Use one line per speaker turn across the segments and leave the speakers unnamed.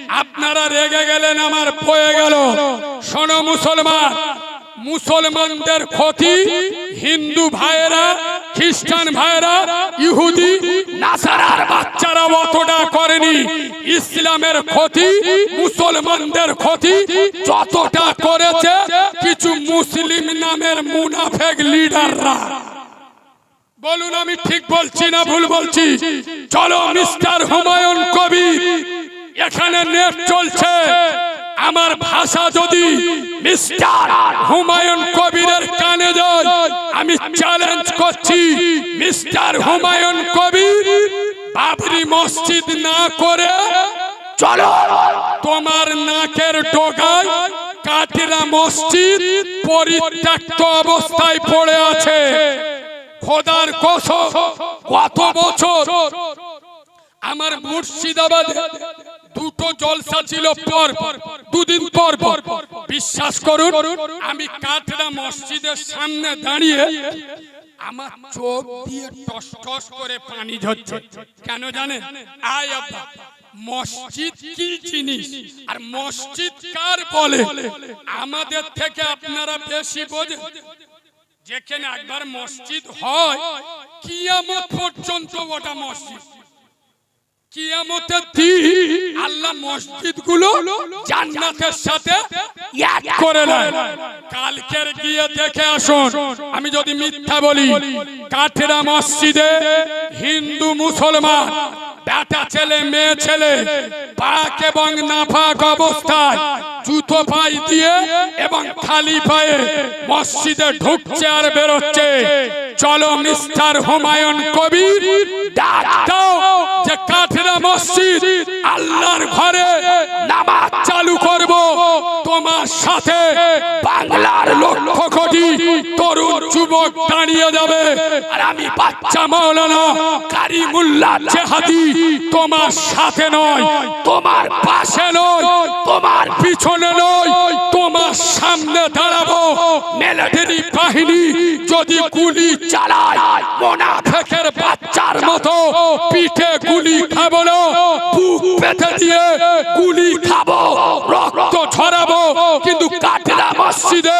আপনারা রেগে গেলেন, আমার বয়ে গেল। শোনো মুসলমান, মুসলমানদের ক্ষতি হিন্দু ভাইয়েরা, খ্রিস্টান ভাইয়েরা, ইহুদি নাসারার বাচ্চারা অতটা করেনি। ইসলামের ক্ষতি, মুসলমানদের ক্ষতি যতটা করেছে কিছু মুসলিম নামের মুনাফেক লিডাররা। বলুন আমি ঠিক বলছি না ভুল বলছি? চলো মিস্টার হুমায়ুন কবির, এখানে নেট চলছে, আমার ভাষা যদি মিস্টার হুমায়ুন কবিরের কানে যায়, আমি চ্যালেঞ্জ করছি, মিস্টার হুমায়ুন কবির বাবরি মসজিদ না করে চলো তোমার নাকের ডগায় কাটরা মসজিদ পরিত্যক্ত অবস্থায় পড়ে আছে। খোদার কসম, কত বছর আমার মুর্শিদাবাদে দুটো জলসা ছিল পর দুদিন পর পর। বিশ্বাস করুন, আমি কাটরা মসজিদের সামনে দাঁড়িয়ে আমার চোখ দিয়ে টস টস করে পানি ঝরছে। কেন জানেন? আয় আব্বা, মসজিদ কি জিনিস আর মসজিদ কার বলে আমাদের থেকে আপনারা বেশি বোঝেন। যেখানে একবার মসজিদ হয় কিয়ামত পর্যন্ত ওটা মসজিদ। কিয়ামতের দিন আল্লাহ মসজিদগুলো জান্নাতের সাথে এক করে নেয়। কালকের গিয়ে দেখে আসুন, আমি যদি মিথ্যা বলি, কাটরা মসজিদে হিন্দু মুসলমান বেটা ছেলে মেয়ে ছেলে পাক এবং নাপাক অবস্থায় জুতো পায়ে দিয়ে এবং খালি পায়ে মসজিদে ঢুকছে আর বেরোচ্ছে। চলো মিস্টার হুমায়ুন কবির, ডাক দাও যে কাটরা মসজিদ আল্লাহর ঘরে নামাজ চালু করব। তোমার সাথে বাংলার লক্ষ কোটি তরুণ যুবক দাঁড়িয়ে যাবে, আর আমি বাচ্চা মাওলানা কারিমুল্লাহ জেহাদি তোমার সাথে নয়, তোমার পাশে নয়, তোমার পিছনে নয়, তোমার সামনে দাঁড়াবো। মিলিটারি বাহিনী যদি গুলি চালায়, মুনাফিকের বাচ্চার মতো পিঠে গুলি খাবো না, বুক পেতে দিয়ে গুলি খাবো, রক্ত ঝরাবো, কিন্তু কাটরা মসজিদে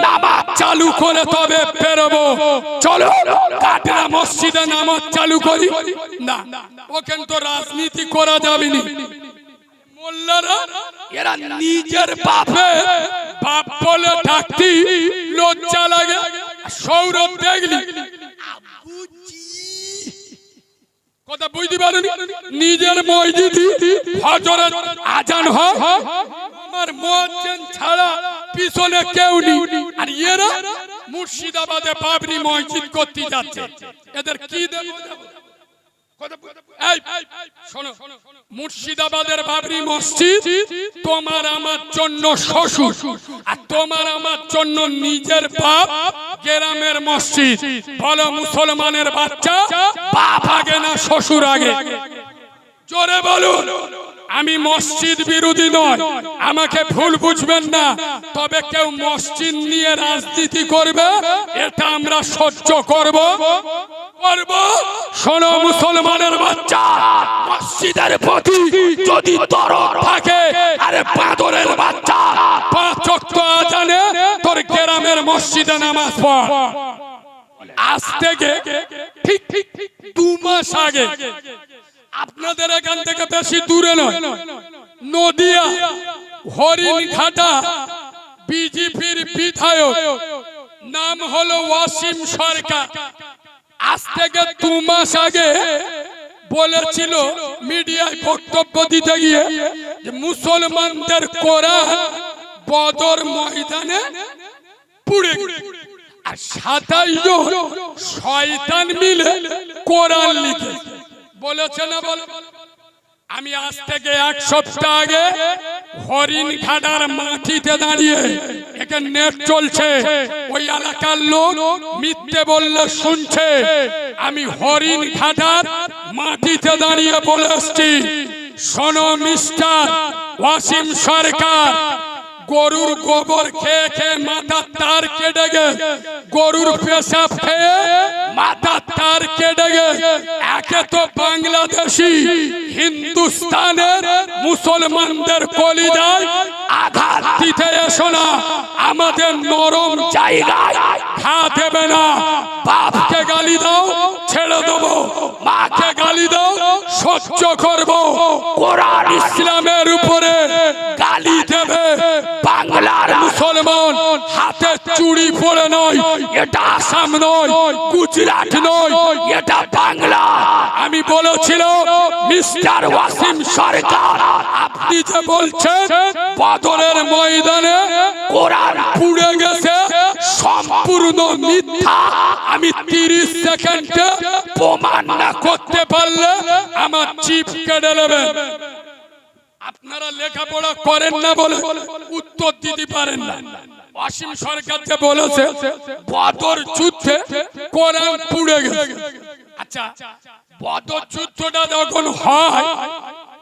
নামাজ চালু করে তবে বেরোবো। চলো কাটরা মসজিদে নামাজ চালু করি। না, ওখানে তো রাজনীতি করা যাবে না। মোল্লারা এরা নিজের বাপে বাপ বলে ডাকতি লজ্জা লাগে। সৌরভ দেখলি কথা বুঝতে পারেনি, নিজের মসজিদে ফজরের আজান হয়, আমার মুয়াজ্জিন ছাড়া পিছনে কেউ নেই, আর এরা মুর্শিদাবাদে বাবরি মসজিদ করতে যাচ্ছে। এদের কি দেব? শোনো, মুর্শিদাবাদের বাবরি মসজিদ তোমার আমার জন্য শ্বশুর, আর তোমার আমার জন্য নিজের বাপ। গ্রামের মসজিদ বলো মুসলমানের বাচ্চা, বাপ আগে না শ্বশুর আগে? জোরে বলুন। আমি মসজিদ বিরোধী নয়, আমাকে ভুল বুঝবেন না, তবে কেউ মসজিদ নিয়ে রাজনীতি করবে এটা আমরা সহ্য করব। শোনো মুসলমানের বাচ্চা, মসজিদের প্রতি যদি দরদ থাকে, আরে বাদরের বাচ্চা, 5 ওয়াক্ত আজানে তোর গ্রামের মসজিদে নামাজ পড়। আজ থেকে ঠিক 2 মাস আগে, আপনাদের এখান থেকে বেশি দূরে নয়, নদিয়া হরিণঘাটা বিজেপির বিধায়ক, নাম হলো ওয়াসিম সরকার, আজ থেকে 2 মাস আগে বলেছিল মিডিয়ায় বক্তব্য দিতে গিয়ে যে মুসলমানদের কোরআন বদর ময়দানে পুড়ে, আর 27 জন শয়তান মিলে কোরআন লিখে বলেছে না? বল। আমি আজ থেকে 1 সপ্তাহ আগে হরিণঘাটার মাটিতে দাঁড়িয়ে, এখানে নেট চলছে, ওই এলাকার লোক মিথ্যে বললে শুনছে, আমি হরিণঘাটার মাটিতে দাঁড়িয়ে বলে আসছি, শোনো মিস্টার ওয়াসিম সরকার, গরুর গোবর খেয়ে খেয়ে মাথার তার কেটে গে, গরুর পেশাব খেয়ে মাথা তার কেটে গেছে। একে তো বাংলাদেশি হিন্দুস্তানের মুসলমানদের কলিজায় আঘাত দিতে এসো না, আমাদের নরম জায়গায় ঘা দেবে না। বাপকে গালি দাও ছেড়ে দেবো, মাকে গালি দাও সহ্য করবো, কোরআন ইসলামের উপরে গালি দেবে বাংলার মুসলমান। হাতে চুড়ি পরে নয়, এটা আসাম নয়, গুজরাট নয়, এটা বাংলা। আমি বলেছিলাম মিস্টার ওয়াসিম সরকার, আপনি যে বলছেন বদরের ময়দানে কোরআন পুড়ে গেছে, সম্পূর্ণ মিথ্যা। আমি 30 সেকেন্ডে প্রমাণ না করতে পারলে আমার চিপ কেটে নেবেন। আপনারা লেখাপড়া করেন না বলে উত্তর দিতে পারেন না। ওয়াসিম সরকার যে বলেছে বদর যুদ্ধে কোরআন পুড়ে গেছে, আচ্ছা বদর যুদ্ধটা যখন হয়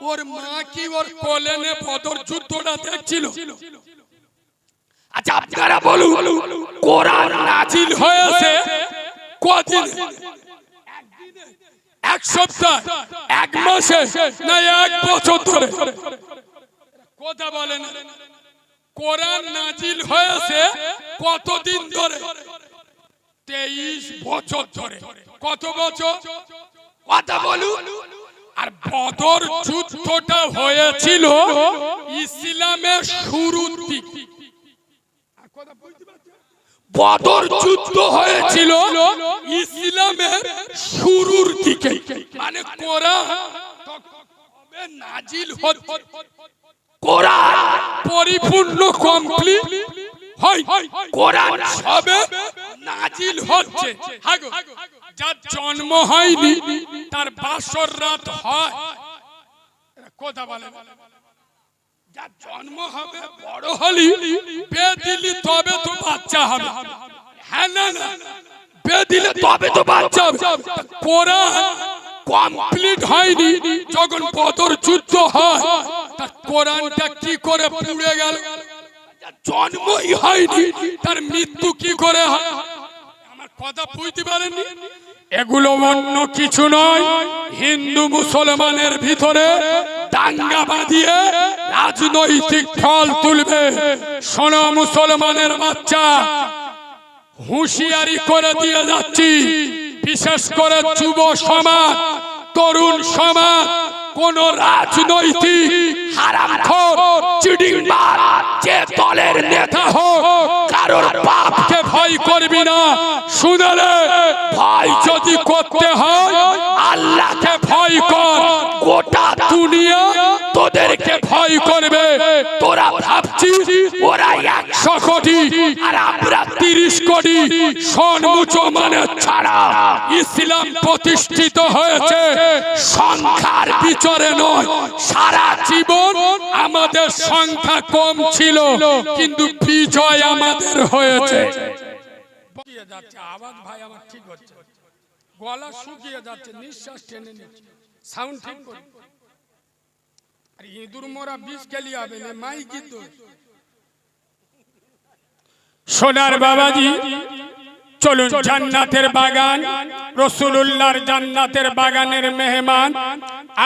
ওর মা কি ওর কোলে নে বদর যুদ্ধটা দেখছিল? আচ্ছা আপনারা বলুন কোরআন নাজিল হয়েছে কদিন? এক সপ্তাহ, এক মাসে, না 1 বছর ধরে? কথা বলেন। কোরআন নাজিল হয়েছে কতদিন ধরে? 23 বছর ধরে। কত বছর? কথা বলুন। আর বদর যুদ্ধটা হয়েছিল ইসলামের শুরুর দিকে। বদর যুদ্ধ হয়েছিল ইসলামের শুরুর দিকে, মানে কোরআন নাজিল হচ্ছে, কোরআন পরিপূর্ণ কমপ্লিট হয়, কোরআন সবে নাজিল হচ্ছে। যার জন্ম হয়নি তার বাসর রাত হয়। কথা বলে যার জন্ম হবে বড় হলি বিয়ে দিলি তবে তো বাচ্চা হবে। হ্যাঁ না না, বিয়ে দিলে তবে তো বাচ্চা হবে। কোরআন কমপ্লিট হয়নি যখন বদর যুদ্ধ হয়, তার কোরআনটা কি করে পুড়ে গেল? জন্মই হয়নি তার মৃত্যু কি করে হয়? আমার কথা বুঝতে পারেননি? এগুলো অন্য কিছু নয়, হিন্দু মুসলমানের ভিতরে দাঙ্গা বাঁধিয়ে রাজনৈতিক ফল তুলবে। শোনো মুসলমানের বাচ্চা, হুঁশিয়ারি করে দিয়ে যাচ্ছি, বিশেষ করে যুব সমাজ, তরুণ সমাজ, কোন রাজনৈতিক হারামখোর চিটিংবাজ যে দলের নেতা হোক, কারোর বাপকে ভয় করবি না। শুনলে ভয় যদি করতে হয় আল্লাহকে ভয় কর, গোটা দুনিয়া তোদেরকে ভয় করবে। তোরা ভাবছিস ওরা 100 কোটি আর আমরা 30 কোটি। শোন মুসলমানের ছাড়া ইসলাম প্রতিষ্ঠিত হয়েছে সংখ্যার বিচারে নয়। সারা জীবন আমাদের সংখ্যা কম ছিল, কিন্তু বিজয় আমাদের হয়েছে। আওয়াজ ভাই আমার ঠিক হচ্ছে, গলা শুকিয়ে যাচ্ছে, নিঃশ্বাস টেনে নিচ্ছে, সাউন্ড ঠিক করে। আর ইঁদুর মোরা বিষ খেলি হবে না, মাই গীত। সোনার বাবাজি চলুন, জান্নাতের বাগান, রাসূলুল্লাহর জান্নাতের বাগানের মেহমান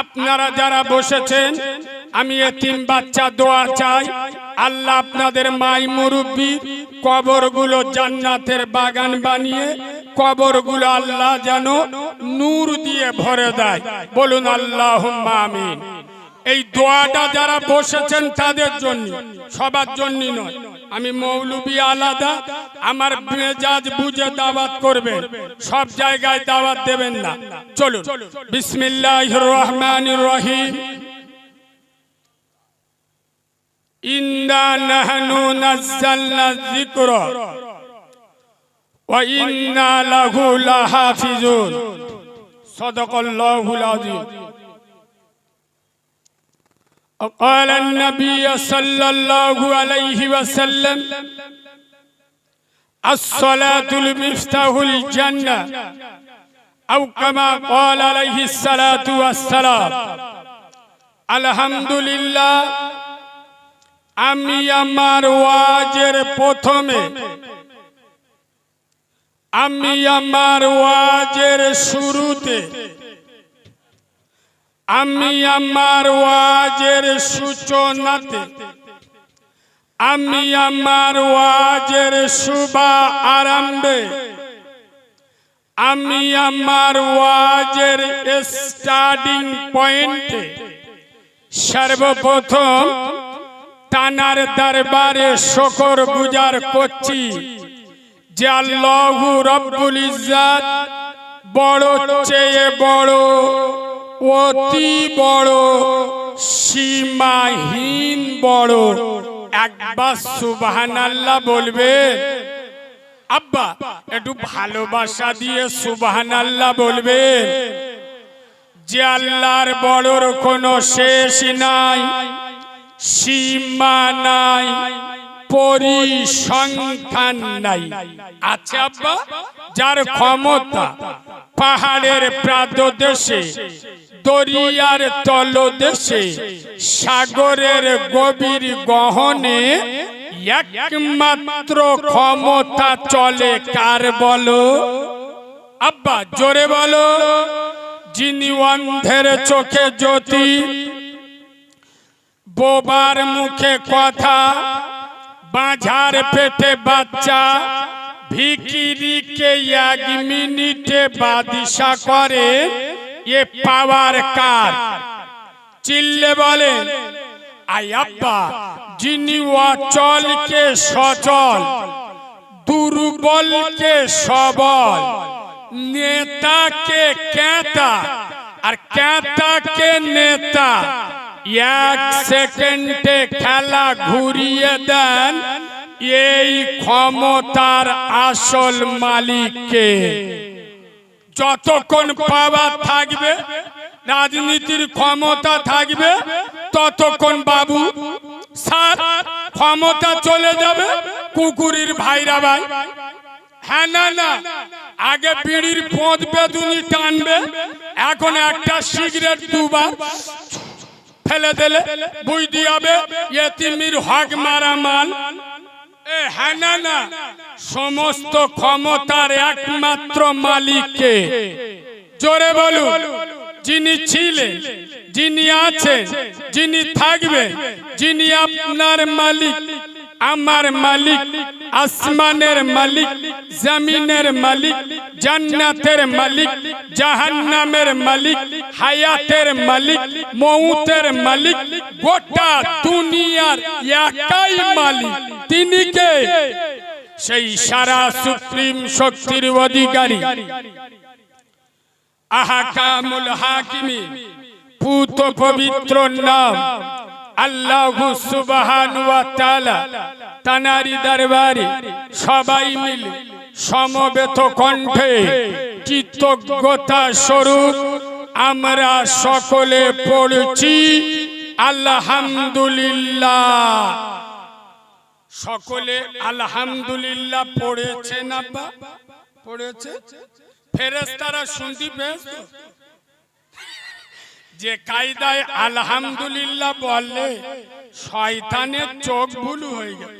আপনারা যারা বসেছেন, আমি এতিম বাচ্চা দোয়া চাই, আল্লাহ আপনাদের মাই মুরব্বি কবরগুলো জান্নাতের বাগান বানিয়ে কবরগুলো আল্লাহ যেন নূর দিয়ে ভরে দেয়। বলুন আল্লাহুম্মা আমিন। এই দোয়াটা যারা বসেছেন তাদের জন্য, সবার জন্য নয়। আমি মৌলবি আলাদা, আমার মেজাজ বুঝে দাওয়াত করবেন, সব জায়গায় দাওয়াত দেবেন না। চলুন, বিসমিল্লাহির রহমানির রহিম। ইন্না নাহনু নাযালনা যিকরা ওয়া ইন্না লাহু লাহাফিজুন। সাদাকাল্লাহুল আযীম। قال النبي صلى الله عليه وسلم الصلاة المفتاح الجنة أو كما قال عليه الصلاة والسلام। الحمد لله। আমি আমার ওয়াজের প্রথমে আমি আমার ওয়াজের শুরুতে, আমি আমার ওয়াজের সূচনাতে, আমি আমার ওয়াজের শুভ আরম্ভে, আমি আমার ওয়াজের স্টার্টিং পয়েন্টে সর্বপ্রথম তানার দরবারে শুকর গুজার করছি যে আল্লাহু রব্বুল ইজ্জত বড় চেয়ে বড়, অতি বড়, সীমাহীন বড়। একবার সুবহানাল্লাহ বলবে? আব্বা একটু ভালোবাসা দিয়ে সুবহানাল্লাহ বলবে যে আল্লাহর বড়র কোনো শেষ নাই, সীমা নাই, পরিসংখ্যান নাই। আছে আব্বা? যার ক্ষমতা পাহাড়ের প্রান্তদেশে, দরিয়ার তলদেশে, সাগরের গভীর গহনে একমাত্র ক্ষমতা চলে কার বলো? আব্বা জোরে বলো। যিনি অন্ধের চোখে জ্যোতি, বোবার মুখে কথা, বাঁঝার পেটে বাচ্চা, ভিখিরিকে 1 মিনিটে বাদশা করে, এ পাওয়ার কার? চিল্লে বলে আই আব্বা। যিনি অচলকে সচল, দুর্বলকে সবল, নেতাকে ক্যাতা আর ক্যাতাকে নেতা, 1 সেকেন্ডে খেলা ঘুরিয়ে দেন, এই ক্ষমতার আসল মালিককে। যতক্ষণ পাওয়ার থাকবে, রাজনীতির ক্ষমতা থাকবে, ততক্ষণ বাবু স্যার ক্ষমতা চলে যাবে কুকুরের ভাইরা ভাই। হ্যাঁ না না, আগে বিড়ির পোঁত বেদুনি টানবে, এখন একটা সিগারেট দুবার ফেলে দিলে বুঝতে হবে এতিমির হক মারা মাল। হ্যাঁ না না, সমস্ত ক্ষমতার একমাত্র মালিককে। জোরে বলুন। যিনি ছিলেন, যিনি আছেন, যিনি থাকবেন, যিনি আপনার মালিক, আমার মালিক, আসমানের মালিক, জমিনের মালিক, জান্নাতের মালিক, জাহান্নামের মালিক, হায়াতের মালিক, মউতের মালিক, গোটা দুনিয়ার একাই মালিক। তিনি কে? সেই সারা সুপ্রিম শক্তির অধিকারী, আহকামুল হাকিমিন, পুত পবিত্র নাম আল্লাহু সুবহানাহু ওয়া তাআলা। তানারি দরবারে সবাই মিলে সমবেত কণ্ঠে কৃতজ্ঞতা স্বরূপ আমরা সকলে পড়ছি আলহামদুলিল্লাহ। সকলে আলহামদুলিল্লাহ পড়েছেন আব্বা? পড়েছে? ফেরেশতারা শুনতে পেয়েছে যে কায়দায় আলহামদুলিল্লাহ বললে শয়তানের চোখ ভুল হয়ে গেল,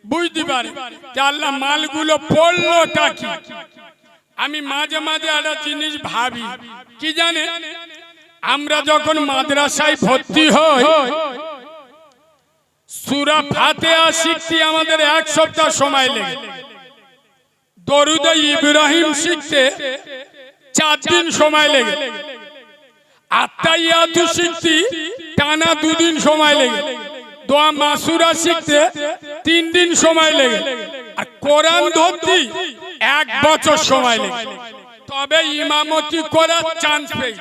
বুঝতে পারে যে আল্লাহ মালগুলো পড়লোটা কি। আমি মাঝে মাঝে একটা জিনিস ভাবি, কি জানে, আমরা যখন মাদ্রাসায় ভর্তি হই, সূরা ফাতিহা শিখতে আমাদের 1 সপ্তাহ সময় লেগে, দরুদ ইব্রাহিম শিখতে 4 দিন সময় লেগে, আত্তাহিয়াতু শিখতে টানা 2 দিন সময় লেগে, দোয়া মাসুরা শিখতে 3 দিন সময় লেগে, আর কোরআন ধরতে 1 বছর সময় লেগে, তবে ইমামতি করার চান্স পেই।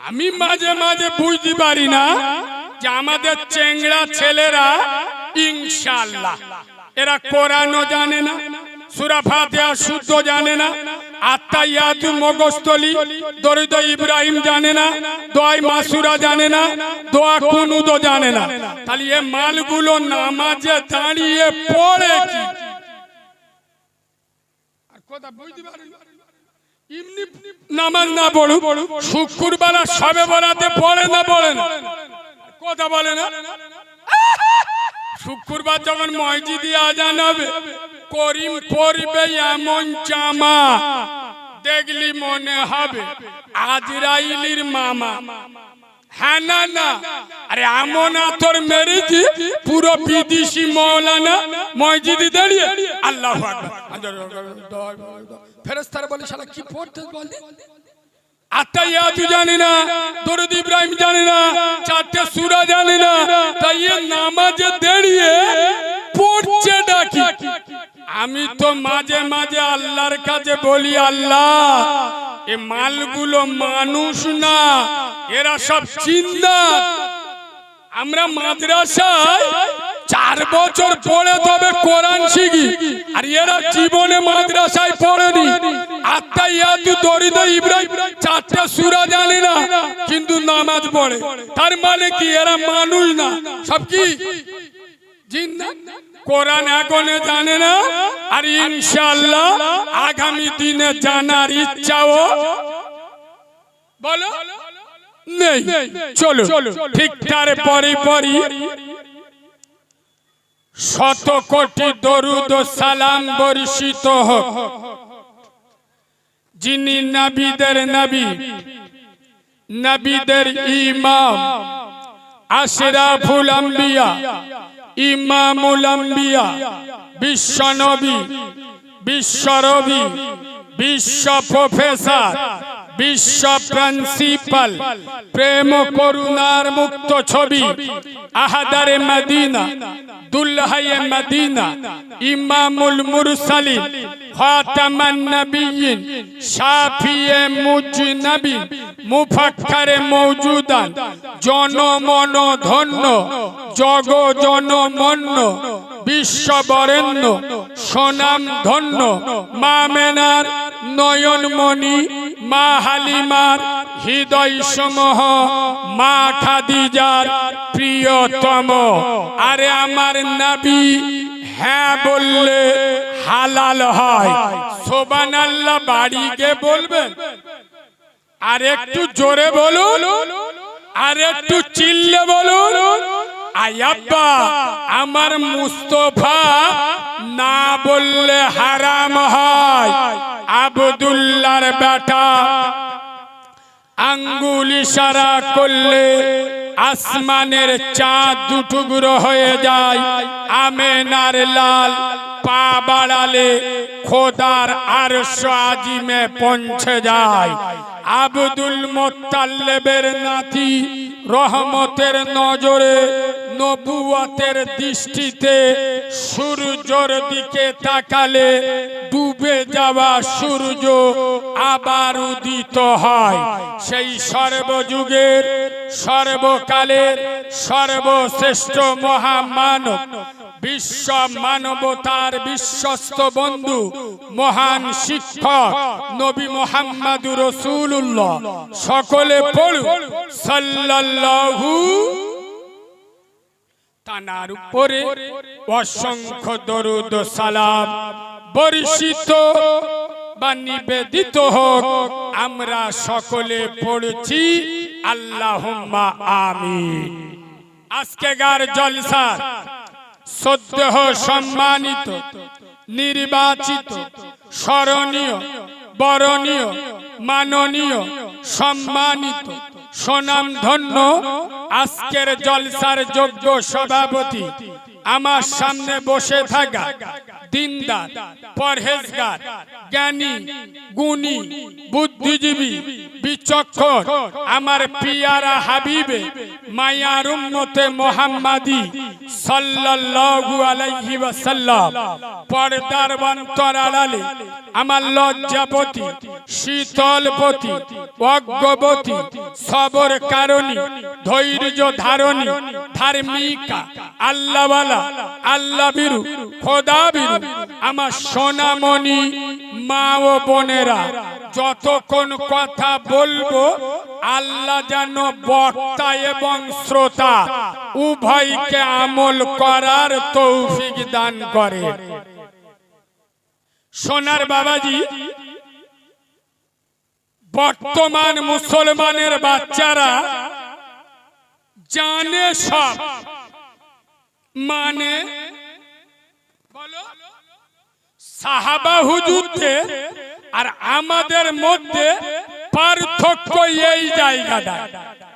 আমি মাঝে মাঝে বুঝতে পারি না যে আমাদের চেংড়া ছেলেরা ইনশাআল্লাহ এরা কোরআনও জানে না, সূরা ফাতিহা শুদ্ধ জানে না, আত্তাহিয়াতু মুখস্থলি, দরুদ ইব্রাহিম জানে না, দোয়া মাসুরা জানে না, দোয়া কুনুতও জানে না। তাহলে এই মালগুলো নামাজে দাঁড়িয়ে পড়ে কি? আর কথা বুঝতে পারেন? এমনি নামাজ না পড়ু, শুক্রবার সবে বরাতে পড়ে না, পড়ে না, কথা বলে না। শুক্রবার যখন মসজিদে আজান হবে, করিম পরবে এমন জামা দেখলি মনে হবে আজরাইলির মামা। হ্যাঁ না না, আরে এমন আতর মেরেছি পুরো বিদেশি মৌলানা মসজিদে দাঁড়িয়ে আল্লাহু আকবার ফেরেশতারা বলে শালা কি পড়তে বলে আতাইয়াতু জানি না, দরুদ ইব্রাহিম জানি না, চারটে সূরা জানি না, তাই নামাজে দাঁড়িয়ে পড়ছে ডাকি। আমি তো মাঝে মাঝে আল্লাহর কাছে বলি, আল্লাহ এ মালগুলো মানুষ না, এরা সব জিন্নাত। আমরা মাদ্রাসায় 4 বছর পড়ে তবে কোরআন শিখি, আর এরা জীবনে মাদ্রাসায় পড়েনি। আত্তাইয়াতু দরুদ ইব্রাহিম 4টে সূরা জানে না, কিন্তু নামাজ পড়ে। তার মানে কি এরা মানুষ না, সব কি জিন্নাত। কোরআন এখনো জানে না, আর ইনশাআল্লাহ আগামী দিনে জানার ইচ্ছাও বলো নেই। চলো ঠিক তার পরে পরে শত কোটি দরুদ ও সালাম বর্ষিত হোক যিনি নবীদের নবী, নবীদের ইমাম, আশরাফুল আম্বিয়া, ইমামুল আম্বিয়া, বিশ্ব নবী, বিশ্ব রবি, বিশ্ব প্রফেসর, বিশ্ব প্রিন্সিপাল, প্রেম করুণার মুক্ত ছবি, আহাদারে মদিনা, দুলহায়ে মদিনা, ইমামুল মুরসালিন, খাতামান নবিয়্যিন, শাফিয়ে মুজনবিন, মুফাক্কারে মওজুদান, জনমন ধন্য, জগ জনমন্য, বিশ্ববরেণ্য, সোনাম ধন্য, মা মেনার নয়নমণি, মা হালিমার হৃদয় সমূহ, মা খাদিজার প্রিয়তম। আরে আমার নবী হ্যাঁ বললে হালাল হয়। সুবহানাল্লাহ বাড়ি গিয়ে বলবেন, আর একটু জোরে বলুন, আর একটু চিল্লে বলুন, আয়াব্বা আমার মুস্তফা না বললে হারাম হয়। আব্দুল্লাহর বেটা আঙ্গুল ইশারা করলে আসমানের চাঁদ দুটুকরো হয়ে যায়। আমেনার লাল পা বাড়ালে খোদার আরশ আজিমে পৌঁছে যায়। আব্দুল মুত্তালিবের নাতি রহমতের নজরে, নবুয়তের দৃষ্টিতে সূর্যের দিকে তাকালে ডুবে যাওয়া সূর্য আবার উদিত হয়। সেই সর্বযুগের, সর্বকালের সর্বশ্রেষ্ঠ মহামানব, বিশ্ব মানবতার বিশ্বস্ত বন্ধু, মহান শিক্ষক নবী মুহাম্মদুর রাসূলুল্লাহ। সকলে পড়ুন সাল্লাল্লাহু, তার উপরে অসংখ্য দরুদ ও সালাম বর্ষিত বা নিবেদিত হোক। আমরা সকলে পড়ছি আল্লাহুম্মা আমিন। আজকেকার জলসার শ্রদ্ধেয় সম্মানিত, নির্বাচিত, স্মরণীয়, বরণীয়, মাননীয়, সম্মানিত, সুনামধন্য আজকের জলসার যোগ্য সভাপতি, আমার সামনে বসে থাকা দিনদার, পরহেজগার, জ্ঞানী, গুণী, বুদ্ধিজীবী, বিচক্ষণ আমার পিয়ারা হাবিবে, মায়ার উম্মতে মুহাম্মাদি সাল্লাল্লাহু আলাইহি ওয়াসাল্লাম, পর্দার অন্তরালে আমার লজ্জাপতি, শীতলপতি, অজ্ঞবতী, সবর কারণী, ধৈর্য ধারণী, ধার্মিকা, আল্লাহওয়ালা, আল্লাহ বিরু, খোদা বিরু আমার সোনামণি মা ও বোনেরা, যতক্ষণ কথা বলবো আল্লাহ যেন বক্তা এবং শ্রোতা উভয়কে আমল করার তৌফিক দান করে। সোনার বাবাজি, বর্তমান মুসলমানের বাচ্চারা জানে সব, মানে বলো সাহাবা হুজুরদের আর আমাদের মধ্যে পার্থক্য এই জায়গাটা।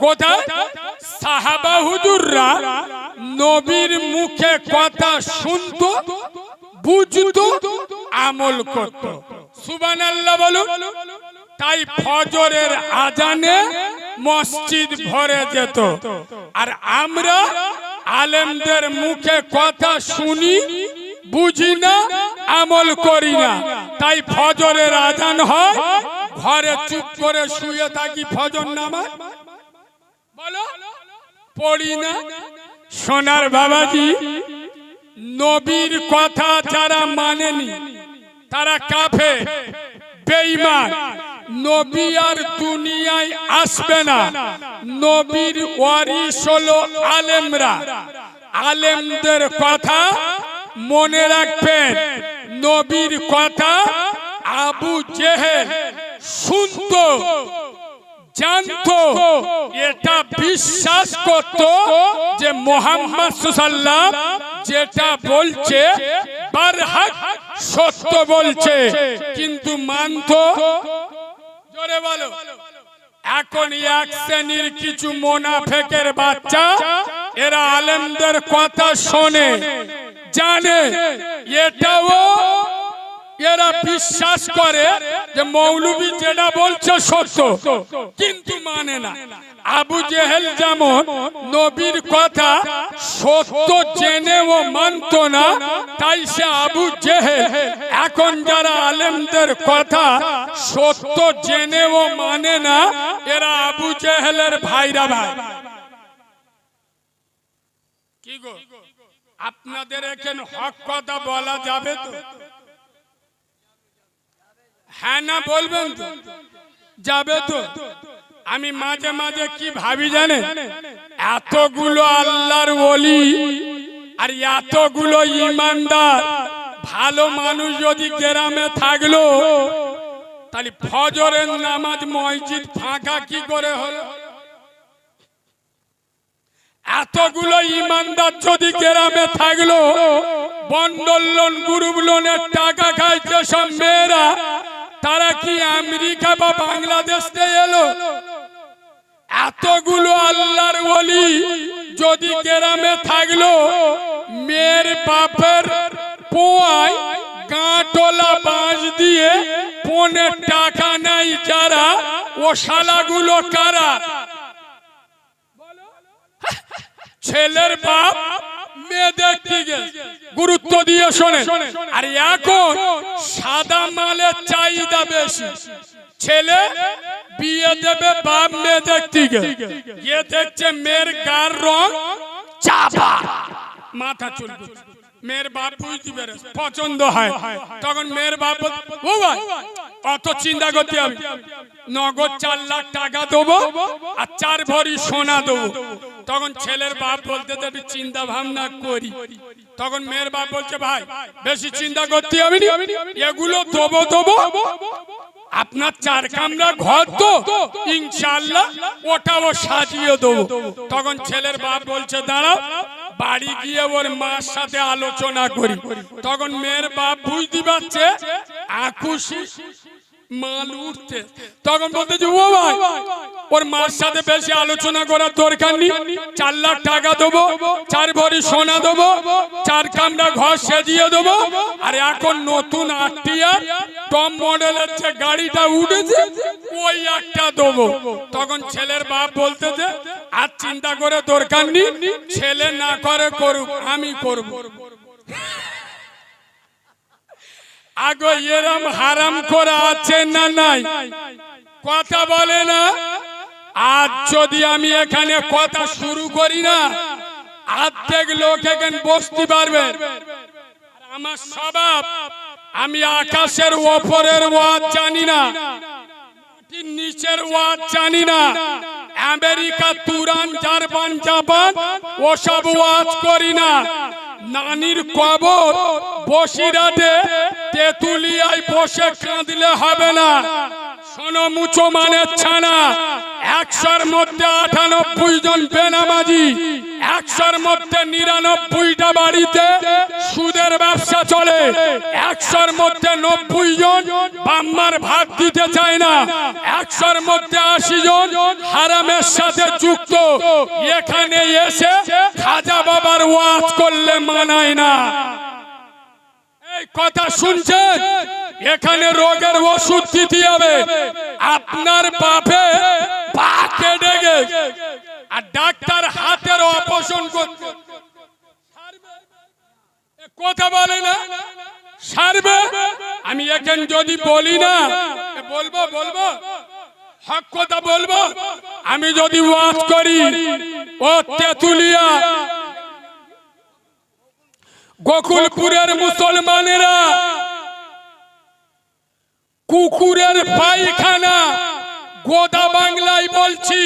কোথায়? সাহাবা হুজুররা নবীর মুখে কথা শুনতো, বুঝতো, আমল করত। সুবহানাল্লাহ বলুন। তাই ফজরের আজানে মসজিদ ভরে যেত। আর আমরা আলেমদের মুখে কথা শুনি, বুঝি না, আমল করি না। তাই ফজরের আজান হয়, ঘরে চুপ করে শুয়ে থাকি, ফজর নামাজ বলো পড়ি না। সোনার বাবাজি, নবীর কথা যারা মানেনি তারা কাফের, বেঈমান। নবী আর দুনিয়ায় আসবে না। নবীর ওয়ারিস হলো আলেমরা। আলেমদের কথা মনে রাখবেন। নবীর কথা আবু জেহেল শুনতো, জানতো, এটা বিশ্বাস করত যে মুহাম্মদ সাল্লাল্লাহু আলাইহি ওয়াসাল্লাম যেটা বলছে বারহাক সত্য বলছে, কিন্তু মানতো। জোরে বলো। এখন এক শ্রেণীর কিছু মুনাফিকের বাচ্চা, এরা আলেমদের কথা শোনে, জানে, এটাও এরা বিশ্বাস করে যে মৌলবী যেটা বলছে সত্য, কিন্তু মানে না। আবু জেহেল যেমন নবীর কথা সত্য জেনেও মানতো না, তাই সে আবু জেহেল। এখন যারা আলেমদের কথা সত্য জেনেও মানে না, এরা আবু জেহেলের ভাইরা ভাই। কি গো, আপনাদের এখানে হক কথা বলা যাবে তো? হ্যাঁ না বলবেন তো? যাবে তো? আমি মাঝে মাঝে কি ভাবি জানেন, এতগুলো আল্লাহর ওলি আর এতগুলো ইমানদার ভালো মানুষ যদি গ্রামে থাকলো, তাহলে ফজরের নামাজ মসজিদ ফাঁকা কি করে হলো? এতগুলো ইমানদার যদি গ্রামে থাকলো, বন্ডল লোন, গ্রুপ লোনের টাকা খায় যেসব মেয়েরা, তারা কি আমেরিকা বা বাংলাদেশ থেকে এলো? এতগুলো আল্লাহর ওলি যদি গ্রামে থাকলো, মেয়ের বাপের পোয়ায় গাঁটলা বাঁশ দিয়ে পনের টাকা নাই যারা, ও শালাগুলো কারা? ছেলের বাপ মেয়েদের দিকে গুরুত্ব দিয়ে শোনে। আর এখন সাদা মালের চাহিদা বেশি। ছেলে বিয়ে দেবে বাপ মেয়েদের দিকে, গিয়ে দেখছে মেয়ের গার রং চাপা, মাথা চুলবে। মেয়ের বাপ বুঝতে পারে, পছন্দ হয়, তখন মেয়ের বাপ ও ভাই অত চিন্তা করতে হবে, নগদ 4 লাখ টাকা দেবো আর 4 ভরি সোনা দেবো। তখন ছেলের বাপ বলতে একটু চিন্তা ভাবনা করি। তখন মেয়ের বাপ বলছে ভাই বেশি চিন্তা করতে হবে না, এগুলো দেবো, আপনার 4 কামরা ঘর তো ইনশাআল্লাহ ওটাও সাজিয়ে দেবো। তখন ছেলের বাপ বলছে দাঁড়াও, বাড়ি গিয়ে ওর মার সাথে আলোচনা করি। তখন মেয়ের বাপ বুঝতে পারছে আকুশি মাল উঠতে, তখন বলতে যে ও ভাই ওর মার সাথে বেশি আলোচনা করার দরকার নেই, 4 লাখ টাকা দেবো, 4 ভরি সোনা দেবো, 4 কামরা ঘর সাজিয়ে দেবো। আর এখন নতুন আরটিআর টপ মডেলের যে গাড়িটা উঠেছে ওই একটা দেবো। তখন ছেলের বাপ বলতে যে আর চিন্তা করে দরকার নেই, ছেলে না করে করুক, আমি করব। আগে এরম হারাম করা আছে না নাই? কথা বলে না। আজ যদি আমি এখানে কথা শুরু করি না, অর্ধেক লোক এখানে বসতে পারবে। আমার স্বভাব, আমি আকাশের ওপরের ওয়াজ জানি না, নিচের ওয়াজ জানি না, আমেরিকা, তুরান, জার্মান, জাপান ওসব ওয়াজ করি না। নানির কবর বসিরাতে তেতুলিয়ায় বসে কাঁদলে হবে না। শোনো মুসলমানের ছানা, 100-র মধ্যে 98 জন বেনামাজি, 100-র মধ্যে 99টা বাড়িতে সুদের সুদের ব্যবসা চলে, 100-র মধ্যে 90 জন বাম্মার ভাত দিতে চায় না, 100-র মধ্যে 80 জন হারামের সাথে যুক্ত। এখানে এসে খাজা বাবার ওয়াজ করলে মানায় না। এই কথা শুনছেন? এখানে রোগের ওষুধ দিতে হবে। আপনার বাপে পা কেটে গেছে আর ডাক্তার হাতের অপারেশন করতে কথা বলে না, সারবে। আমি এখন যদি বলি না, বলবো হক কথা বলবো। আমি যদি ওয়াজ করি, ও তেতুলিয়া গোকুলপুরের মুসলমানেরা কুকুরের পায়খানা, গোদা বাংলায় বলছি,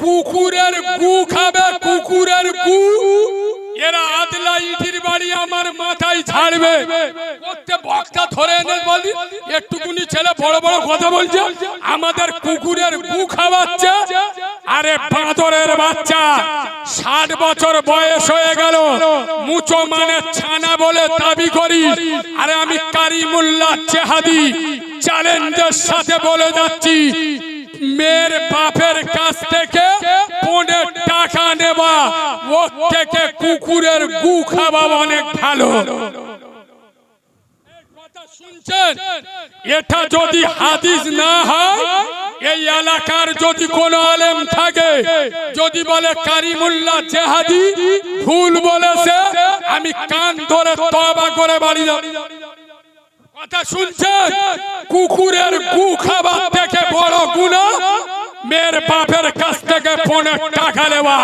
কুকুরের গু খাবে, কুকুরের গু। এরা আদলা ইটির বাড়ি আমার মাথায় ছাড়বে। করতে বক্তা ধরে এনে বলি, একটুকুনি ছেলে বড় বড় কথা বলছে, আমাদের কুকুরের গু খাওয়াচ্ছে। আরে বাঁদরের বাচ্চা, 60 বছর বয়স হয়ে গেল, মুচো মানে ছানা বলে দাবি করি। আরে আমি কারিমুল্লাহ জেহাদি চ্যালেঞ্জের সাথে বলে যাচ্ছি, মেয়ের বাপের কাছ থেকে 15 টাকা নেবা, ওর থেকে কুকুরের গু খাওয়া অনেক ভালো। শুনছেন? এটা যদি হাদিস না হয়, এই এলাকার যদি কোন আলেম থাকে, যদি বলে কারিমুল্লাহ জেহাদি ভুল বলেছে, আমি কান ধরে তওবা করে বাড়ি যাব। কথা শুনছেন? কুকুরের গু খাবার থেকে বড় গুনাহ মেয়ের বাপের কাছ থেকে 15 টাকা নেওয়া।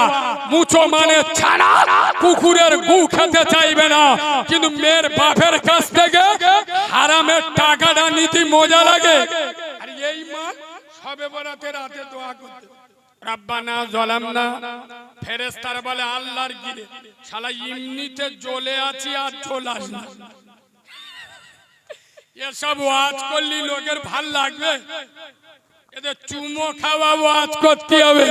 মুচো মানে ছানা কুকুরের গু খেতে চাইবে না, কিন্তু মেয়ের বাপের কাছ থেকে হারামের টাকাটা নিতে মজা লাগে। আর এই মা সবে বরাতে রাতে দোয়া করতে, রব্বানা যালামনা, ফেরেশতারা বলে আল্লাহর গিরে শালা এমনিতে জ্বলে আছি আর জ্বলাস না। এসব ওয়াজ করলি লোকের ভাল লাগবে? এদের চুমো খাওয়া ওয়াজ করতে হবে।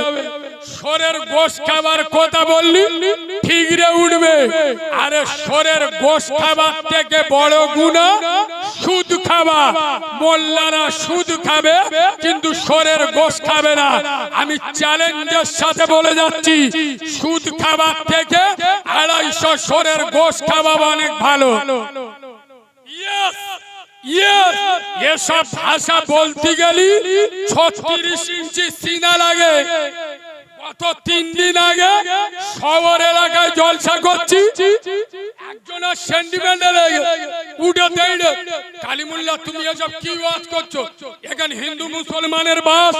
শোরের গোশত খাবার কথা বললি ঠিকরে উঠবে। আরে শোরের গোশত খাবার থেকে বড় গুনাহ সুদ খাওয়া। মোল্লারা সুদ খাবে কিন্তু শোরের গোশত খাবে না। আমি চ্যালেঞ্জের সাথে বলে যাচ্ছি, সুদ খাবার থেকে 250 শোরের গোশত খাওয়া অনেক ভালো। এসব ভাষা বলতে গেলি 36 ইঞ্চি সিনা লাগে। গত 3 দিন আগে শহর এলাকায় জলসা করছি, একজনের সেন্টিমেন্টে লেগে উঠে দেয়, কালিমুল্লাহ তুমি এসব কি ওয়াজ করছো? এখানে হিন্দু মুসলমানের বাস,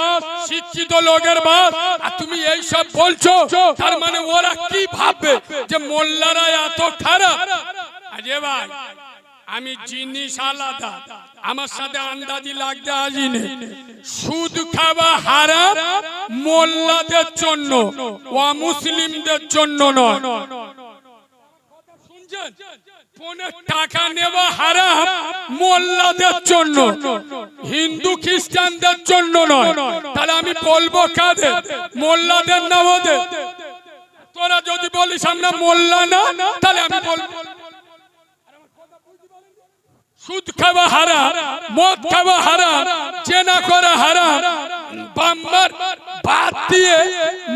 শিক্ষিত লোকের বাস, আর তুমি এই সব বলছো, তার মানে ওরা কি ভাববে যে মোল্লারা এত খারাপ? আরে ভাই, আমি জিনিস আলাদা, আমার সাথে আন্দাজি লাগতে আসিনি। সুদ খাওয়া হারাম মোল্লাদের জন্য, অমুসলিমদের জন্য নয়। শুনছেন? 15 টাকা নেওয়া হারাম মোল্লাদের জন্য, হিন্দু খ্রিস্টানদের জন্য নয়। তাহলে আমি বলবো কাদের? মোল্লাদের না ওদের? তোরা যদি বলিস আমরা মোল্লা না, তাহলে আমি বলবো সুদ খাওয়া হারাম, মদ খাওয়া হারাম, জেনা করা হারাম, বাম্মার বাদ দিয়ে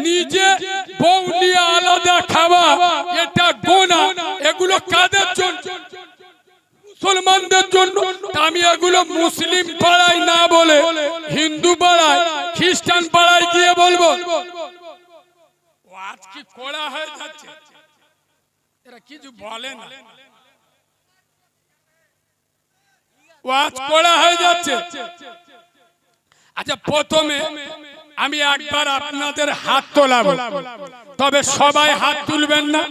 নিজে বউ নিয়ে আলাদা খাওয়া এটা গুনাহ। এগুলো কাদের জন্য? মুসলমানদের জন্য। আমি এগুলো মুসলিম পাড়ায় না বলে হিন্দু পাড়ায়, খ্রিস্টান পাড়ায় গিয়ে বলবো। আজ কি কড়া হয়ে যাচ্ছে, এরা কিছু বলে না, ওয়াজ করা হয়ে যাচ্ছে। আচ্ছা, প্রথমে আমি একবার আপনাদের হাত তোলাবো, তবে সবাই হাত তুলবেন না।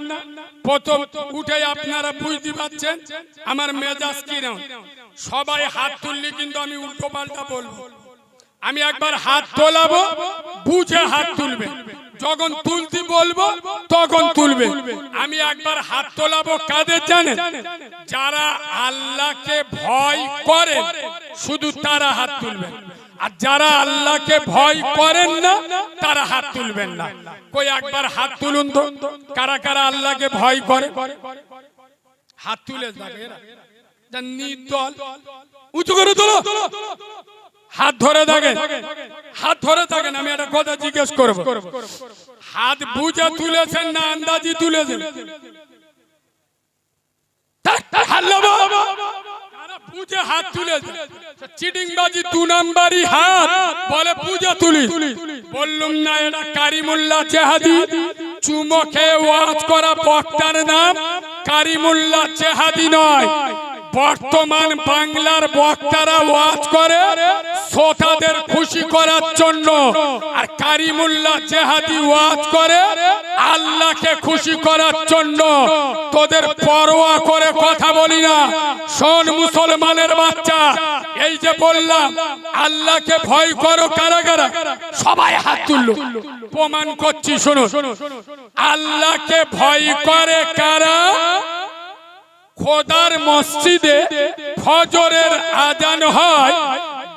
প্রথম উঠে আপনারা বুঝতে পারছেন আমার মেজাজ কিরকম। সবাই হাত তুললে কিন্তু আমি উল্টো পাল্টা বলবো। আমি একবার হাত তোলাবো, বুঝে হাত তুলবে। যখন তুলতে বলবো তখন তুলবে। আমি একবার হাত তোলাবো কাদের জানেন? যারা আল্লাহকে ভয় করে শুধু তারা হাত তুলবেন, আর যারা আল্লাহকে ভয় করেন না তারা হাত তুলবেন না। কই একবার হাত তুলুন তো, কারা কারা আল্লাহকে ভয় করে? হাত তুলে থাকে এরা নির্দল উঁচু করে তোলো হাত ধরে থাকে হাত ধরে থাকেন আমি একটা কথা জিজ্ঞেস করব হাত বুঝে তুলেছেন না আন্দাজি তুলেছেন বুঝে হাত তুলেছে চিটিংবাজি 2 নাম্বারই হাত বলে বুঝে তুলি বললুম না এটা কারিমুল্লাহ জেহাদি চুমো খেয়ে ওয়াজ করা বক্তার নাম কারিমুল্লাহ জেহাদি নয় বর্তমান বাংলার বক্তারা ওয়াজ করে শ্রোতাদের খুশি করার জন্য আর কারিমুল্লাহ জেহাদি ওয়াজ করে আল্লাহকে খুশি করার জন্য তোদের পরোয়া করে কথা বলি না শোন মুসলমানের বাচ্চা এই যে বললাম আল্লাহকে ভয় করো কারা কারা সবাই হাত তুললো প্রমাণ করছি শোনো আল্লাহকে ভয় করে কারা খোদার মসজিদে ফজরের আজান হয়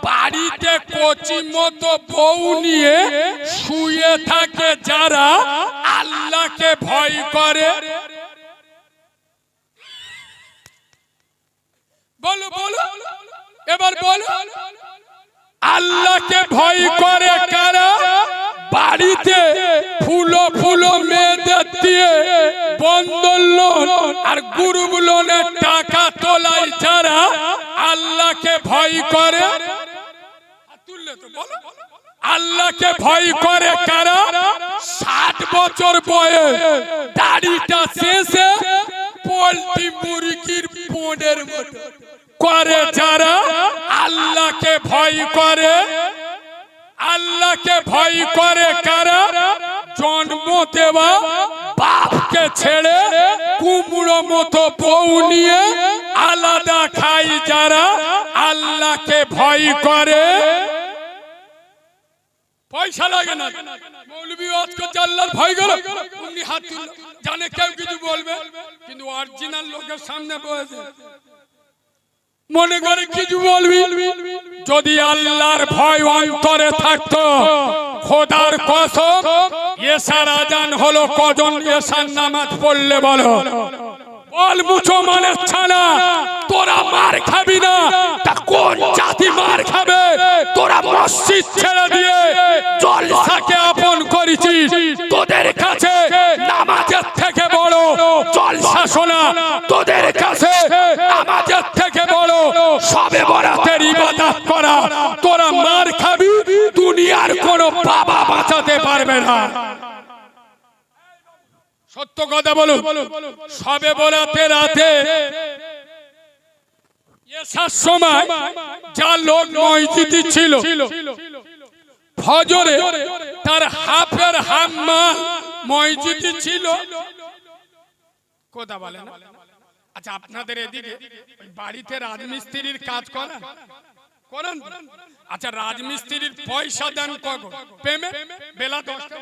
বাড়িতে কচি মতো বউ নিয়ে শুয়ে থাকে যারা আল্লাহকে ভয় করে বলো বলো এবার বলো আল্লাহকে ভয় করে কারা বাড়িতে ফুলো ফুলো মেয়েদের দিয়ে বন্ধন লোন আর গ্রুপ লোনের টাকা তোলায় যারা আল্লাহকে ভয় করে আল্লাহকে ভয় করে কারা 60 বছর বয়স দাড়িটা শেষে পোল্ট্রি মুরগির পোড়ের মতো করে যারা আল্লাহকে ভয় করে আল্লাহকে ভয় করে কারা জন্ম দেওয়া বাপকে ছেড়ে কুমড়ো মতো বউ নিয়ে আলাদা খাই যারা আল্লাহকে ভয় করে পয়সা লাগে না মৌলবি ওয়াজ করতে আল্লাহর ভয় করে উনি হাত তুলে জানে কেউ কিছু বলবে কিন্তু অরিজিনাল লোকের সামনে বসে মনে করে কিছু বলবি যদি আল্লাহর ভয় অন্তরে থাকতো খোদার কসম এশার আজান হলো কজন এশার নামাজ পড়লে বলো বল মুসলমানের ছানা তোরা মার খাবি না তা কোন জাতি মার খাবে তোরা মসজিদ ছেড়ে দিয়ে জলসাকে আপন করেছিস তোদের কাছে নামাজের থেকে বড় জলসা শোনা তোদের কাছে নামাজের থেকে বড় সবে বরাতের ইবাদত করা তোরা মার খাবি দুনিয়ার কোনো বাবা বাঁচাতে পারবে না সত্য কথা বলো সবে বরাতের রাতে এসার সময় যা লোক মসজিদে ছিল ফজরে তার হাফের হাম্মা মসজিদে ছিল কথা বলে না আচ্ছা আপনাদের এদিকে বাড়িতে রাজমিস্ত্রির কাজ করেন করেন আচ্ছা রাজমিস্ত্রির পয়সা দেন কখন পেমেন্ট বেলা 10টা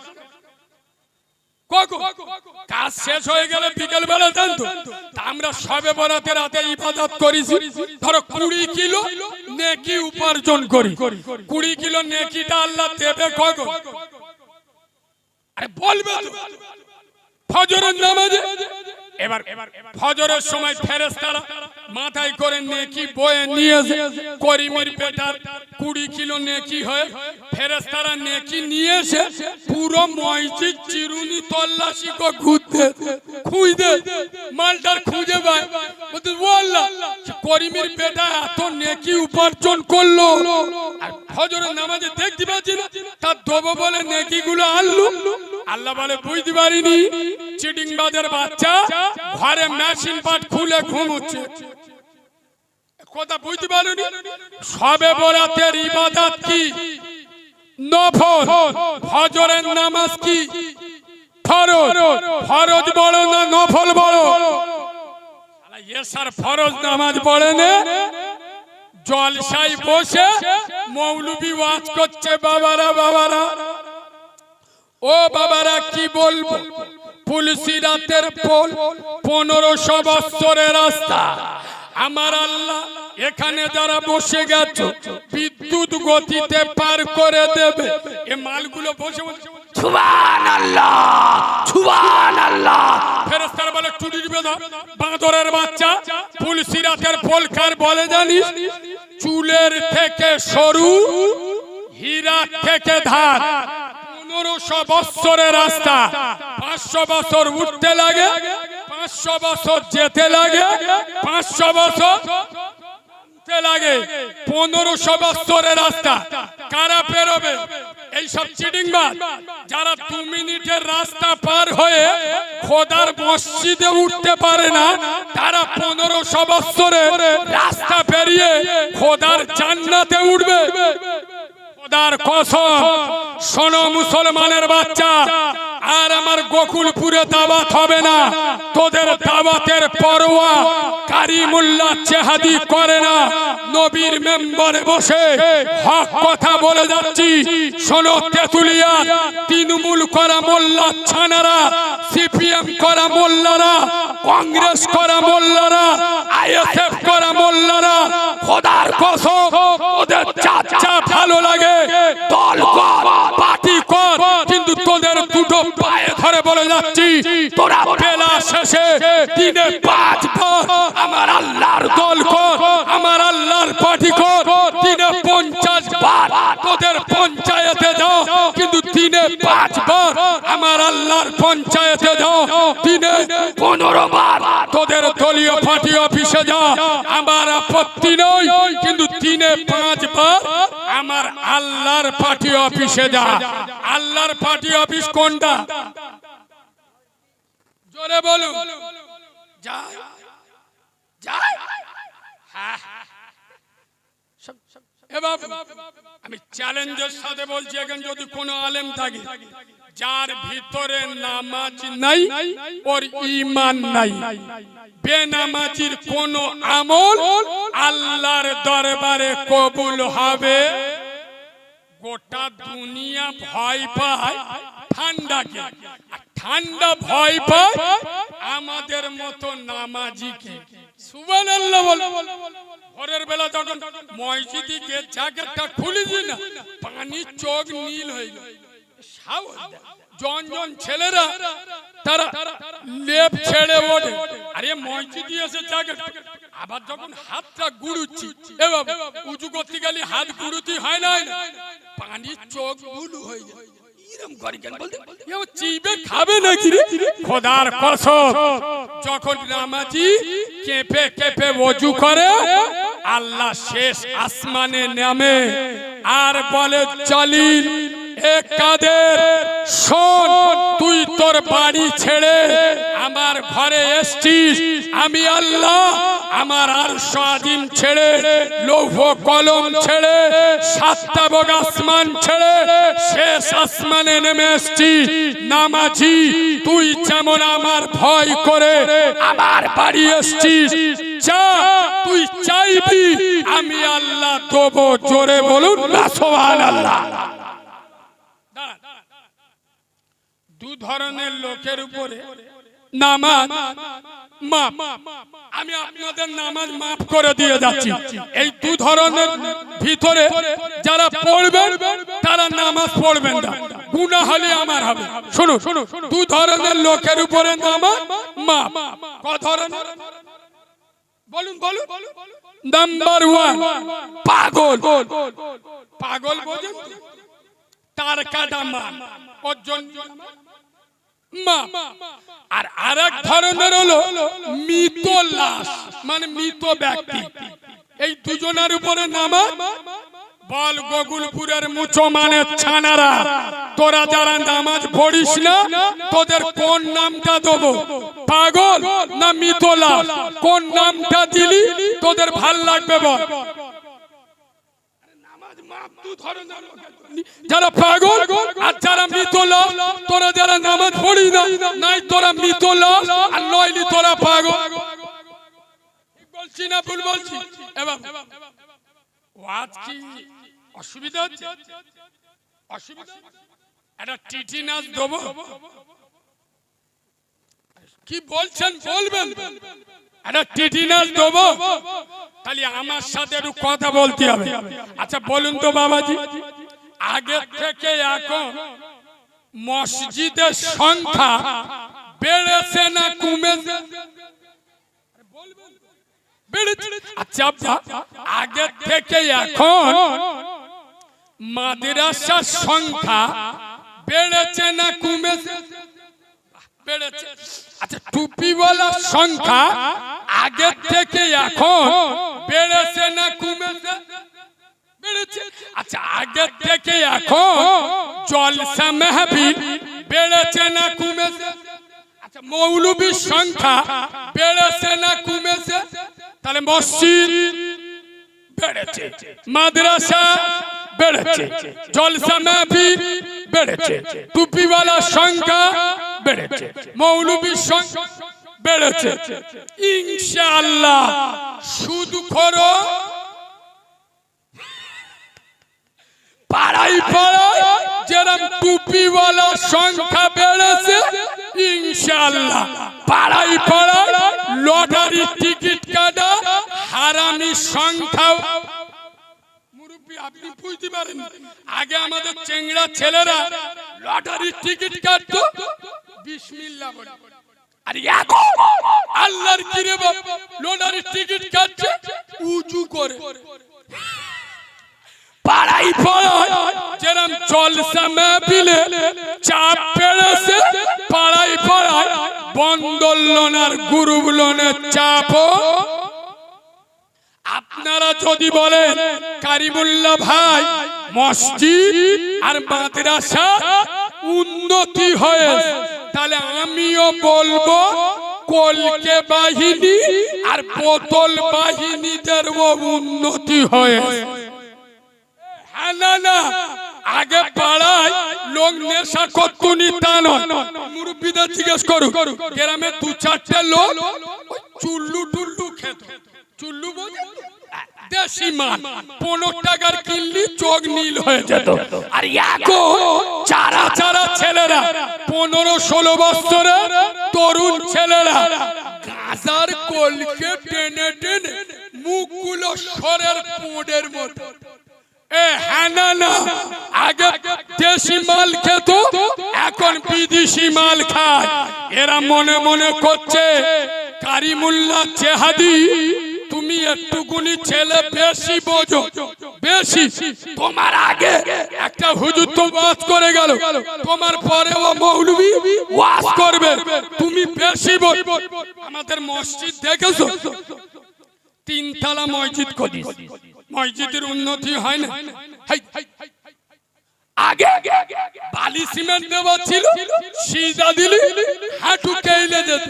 কাজ শেষ হয়ে গেলে বিকেল বেলা দেন তো আমরা সবে বরাতের রাতে ইবাদত করেছি ধরো 20 কিলো নেকি উপার্জন করি 20 কিলো নেকিটা আল্লাহ দেবে কখন আরে বলবে ফজরের নামাজে এবার ফজরের সময় ফেরেশতারা মাথায় করে নেকি বয়ে নিয়ে করিমের বেটার 20 কিলো নেকি হয় ফেরেশতারা নেকি নিয়ে এসে পুরো মসজিদ চিরুনি তল্লাশি করে ঘুরতে খুঁজে মালটার খুঁজে পায় বলতে বললা করিমের বেটা এত নেকি উপার্জন করলো আর ফজরের নামাজে দেখতে পাচ্ছি না তার দেবো বলে নেকিগুলো আনলো আল্লাহ বলে বুঝতে পারিনি চিটিংবাজের বাচ্চা ঘরে মেশিন পাট খুলে ঘুমোচ্ছে কথা বুঝতে পারোনি সবে বরাতের ইবাদত কি নফল ফজরের নামাজ কি ফরজ ফরজ বড় না নফল বড় এসার ফরজ নামাজ পড়ে না জলসায় বসে মৌলবি ওয়াজ করছে বাবারা বাবারা ও বাবারা কি বলবো পুলিশি রাতের পোল 1500 বছরের রাস্তা আমার আল্লাহ এখানে যারা বসে গেছে বিদ্যুৎ গতিতে পার করে দেবে এই মালগুলো বসে বসে
সুবহানাল্লাহ সুবহানাল্লাহ।
ফেরেশতারা বলে টুটির বেদা বাঁদরের বাচ্চা ফুলসিরাতের পোলকার বলে জানিস চুলের থেকে সরু হীরা থেকে ধার 1500 বছরের রাস্তা 500 বছর উঠতে লাগে 500 বছর যেতে লাগে 500 বছর লাগে 1500 বছরের রাস্তা কারা পেরোবে? এইসব চিটিংবাজ যারা 2 মিনিটের রাস্তা পার হয়ে খোদার মসজিদে উঠতে পারে না তারা 1500 বছরের রাস্তা পেরিয়ে খোদার জান্নাতে উঠবে। খোদার কসম শোনো মুসলমানের বাচ্চা, আর আমার গোকুলপুরে দাওয়াত হবে না, তোদের দাওয়াতের পরোয়া কারিমুল্লাহ চেহাদি করে না। নবীর মেম্বারে বসে হক কথা বলে যাচ্ছি। শোনো তেতুলিয়া তৃণমূল করা মোল্লা ছানারা, সিপিএম করা মোল্লারা, কংগ্রেস করা মোল্লারা, আইএসএফ করা মোল্লারা, খোদার কসম ওদের চাচা ভালো লাগে দল কর পার্টি কর, কিন্তু তোদের দুটো পায়ে ধরে বলে যাচ্ছি তোরা বেলা শেষে দিনে 5 বার আমার আল্লাহর দল কর, আমার আল্লাহর পার্টি কর। দিনে 50 বার তোদের পঞ্চায়েতে যাও, কিন্তু দিনে 5 বার আমার আল্লাহর পঞ্চায়েতে যাও। দিনে 15 বার তোদের দলীয় পার্টি অফিসে যাও, আমার আপত্তি নয়, কিন্তু দিনে 5 বার আমার আল্লাহর পার্টি অফিসে যা। আল্লাহর পার্টি অফিস কোনটা? জোরে বলুন। যায় যায় এবার আমি চ্যালেঞ্জের সাথে বলছি, এখন যদি কোনো আলেম থাকে যার ভিতরে নামাজ নাই ওর ঈমান নাই, বেনামাজির কোন আমল আল্লাহর দরবারে কবুল হবে? গোটা দুনিয়া ভয় পায় ঠান্ডাকে, ঠান্ডা ভয় পায় আমাদের মতো নামাজিকে। সুবহানাল্লাহ বল। ভোরের বেলা যখন মসজিদে গিয়ে জ্যাকেটটা খুলে দিই না, পানি চোখ নীল হয়ে যায়। জন ছেলেরা তারা লেপ ছেড়ে ওঠে, আরে মসজিদে এসে জ্যাকেট, আবার যখন হাতটা গুড়ুচ্ছি এবার উঁচু করতে গেলে হাত গুড়ুতি হয় না, পানি চোখ বুলু হয়ে যায়। খোদার কসম যখন নামাজি কেঁপে কেঁপে ওযু করে আল্লাহ শেষ আসমানে নামে আর বলে জলিল এ কাদের শোন, তুই তোর বাড়ি ছেড়ে আমার ঘরে এসছিস, আমি আল্লাহ আমার আরশ আজিম ছেড়ে লৌহ কলম ছেড়ে 7টা বগ আসমান ছেড়ে শেষ আসমানে নেমে এসছি। নামাজি তুই যেমন আমার ভয় করে আমার বাড়ি এসছিস, যা তুই চাইবি আমি আল্লাহ দেবো। জোরে বলুন না সুবহানাল্লাহ। দু ধরনের লোকের উপরে নামাজ মাফ, আমি আপনাদের নামাজ মাফ করে দিয়ে যাচ্ছি। এই দু ধরনের ভিতরে যারা পড়বেন তারা নামাজ পড়বেন না, গুনাহ হলে আমার হবে। শুনুন, দু ধরনের লোকের উপরে নামাজ মাফ। ক ধরনের? বলুন বলুন। নাম্বার 1 পাগল। পাগল বোঝেন? তার কাটা মান অর্জন মা। আর আরেক ধরনের হলো মৃত লাশ, মানে মৃত ব্যক্তি। এই দুজনের উপরে নামাজ বল। গোকুলপুরের মুসলমানের ছানারা, তোরা যারা নামাজ পড়িস না তোদের কোন নামটা দেবো? পাগল না মৃত লাশ? কোন নামটা দিলি তোদের ভাল লাগবে বল? যারা পাগল আর যারা মৃত লাশ। তোরা যারা নামাজ পড়ি না, নাই তোরা মৃত লাশ আর নইলি তোরা পাগল। বলছি না ভুল বলছি? এবার ওয়াজ কি অসুবিধা হচ্ছে? অসুবিধা একটা টিটি নাচ দেবো? কি বলছেন বলবেন? একটা টিটি নাচ দেবো? তাহলে আমার সাথে একটু কথা বলতে হবে। আচ্ছা বলুন তো বাবাজি, আগে থেকে এখন মসজিদের সংখ্যা বেড়েছে না কমেছে? আচ্ছা, আগে থেকে এখন মাদ্রাসার সংখ্যা বেড়েছে না কমেছে? বেড়েছে। আচ্ছা, টুপিওয়ালার সংখ্যা আগে থেকে এখন বেড়েছে না কমেছে? বেড়েছে। আচ্ছা, আগে থেকে এখন জলসা মাহফিল বেড়েছে না কমেছে? আচ্ছা, মৌলবীর সংখ্যা বেড়েছে না কমেছে? তাহলে মসজিদ বেড়েছে, মাদ্রাসা বেড়েছে, জলসা মাহফিল বেড়েছে, টুপিওয়ালার সংখ্যা বেড়েছে, মৌলবীর সংখ্যা বেড়েছে। ইনশাআল্লাহ শুধু করো পাড়াই পাড়ায় যেরকম টুপিওয়ালার সংখ্যা বেড়েছে, ইনশাআল্লাহ পাড়াই পাড়ায় লটারি টিকিট কাটা হারামির সংখ্যাও। মুরব্বি আপনি বুঝতে পারেন, আগে আমাদের চেংড়া ছেলেরা লটারির টিকিট কাটতো বিসমিল্লাহ বলে, আর এখন আল্লাহর কিরে বাবা লটারির টিকিট কাটছে উজু করে। পাড়াই পাড়ায় যেরকম জলসা মাহফিলে চাপ বেড়েছে, পাড়াই পাড়ায় বন্দর লোন আর গ্রুপ লোনের চাপও। আপনারা যদি বলেন কারিমুল্লাহ ভাই মসজিদ আর মাদ্রাসা উন্নতি হয়েছে, তাহলে আমিও বলবো কলকে বাহিনী আর বোতল বাহিনীদের উন্নতি হয়েছে। না না, আগে পাড়ায় লোক নেশা করতো নি তা নয়। মুরব্বিদের জিজ্ঞেস করু, গ্রামে দু চারটে লোক চুল্লু টুল্লু খেত। চুল্লু দেশি মাল 15 টাকার কিনলি চোখ নীল হয়ে যেত। আর এখন চারা চারা ছেলেরা 15-16 বছরের তরুণ ছেলেরা গাঁজার কলকে টেনে টেনে মুখগুলো সরের পোঁড়ের মতো। আগে দেশি মাল খেত, এখন বিদেশি মাল খায়। এরা মনে মনে করছে কারিমুল্লাহ জেহাদি তুমি একটুকুনি ছেলে বেশি বোঝো, বেশি। তোমার আগে একটা হুজুর তো ওয়াজ করে গেল, তোমার পরে ও মৌলবি ওয়াজ করবে, তুমি বেশি বোঝো। আমাদের মসজিদ দেখেছো, 3 তলা মসজিদ করিস, মসজিদের উন্নতি হয় না। আগে বালি সিমেন্ট দেওয়া ছিল, সিজা দিলি হাঁটু কেইলে যেত,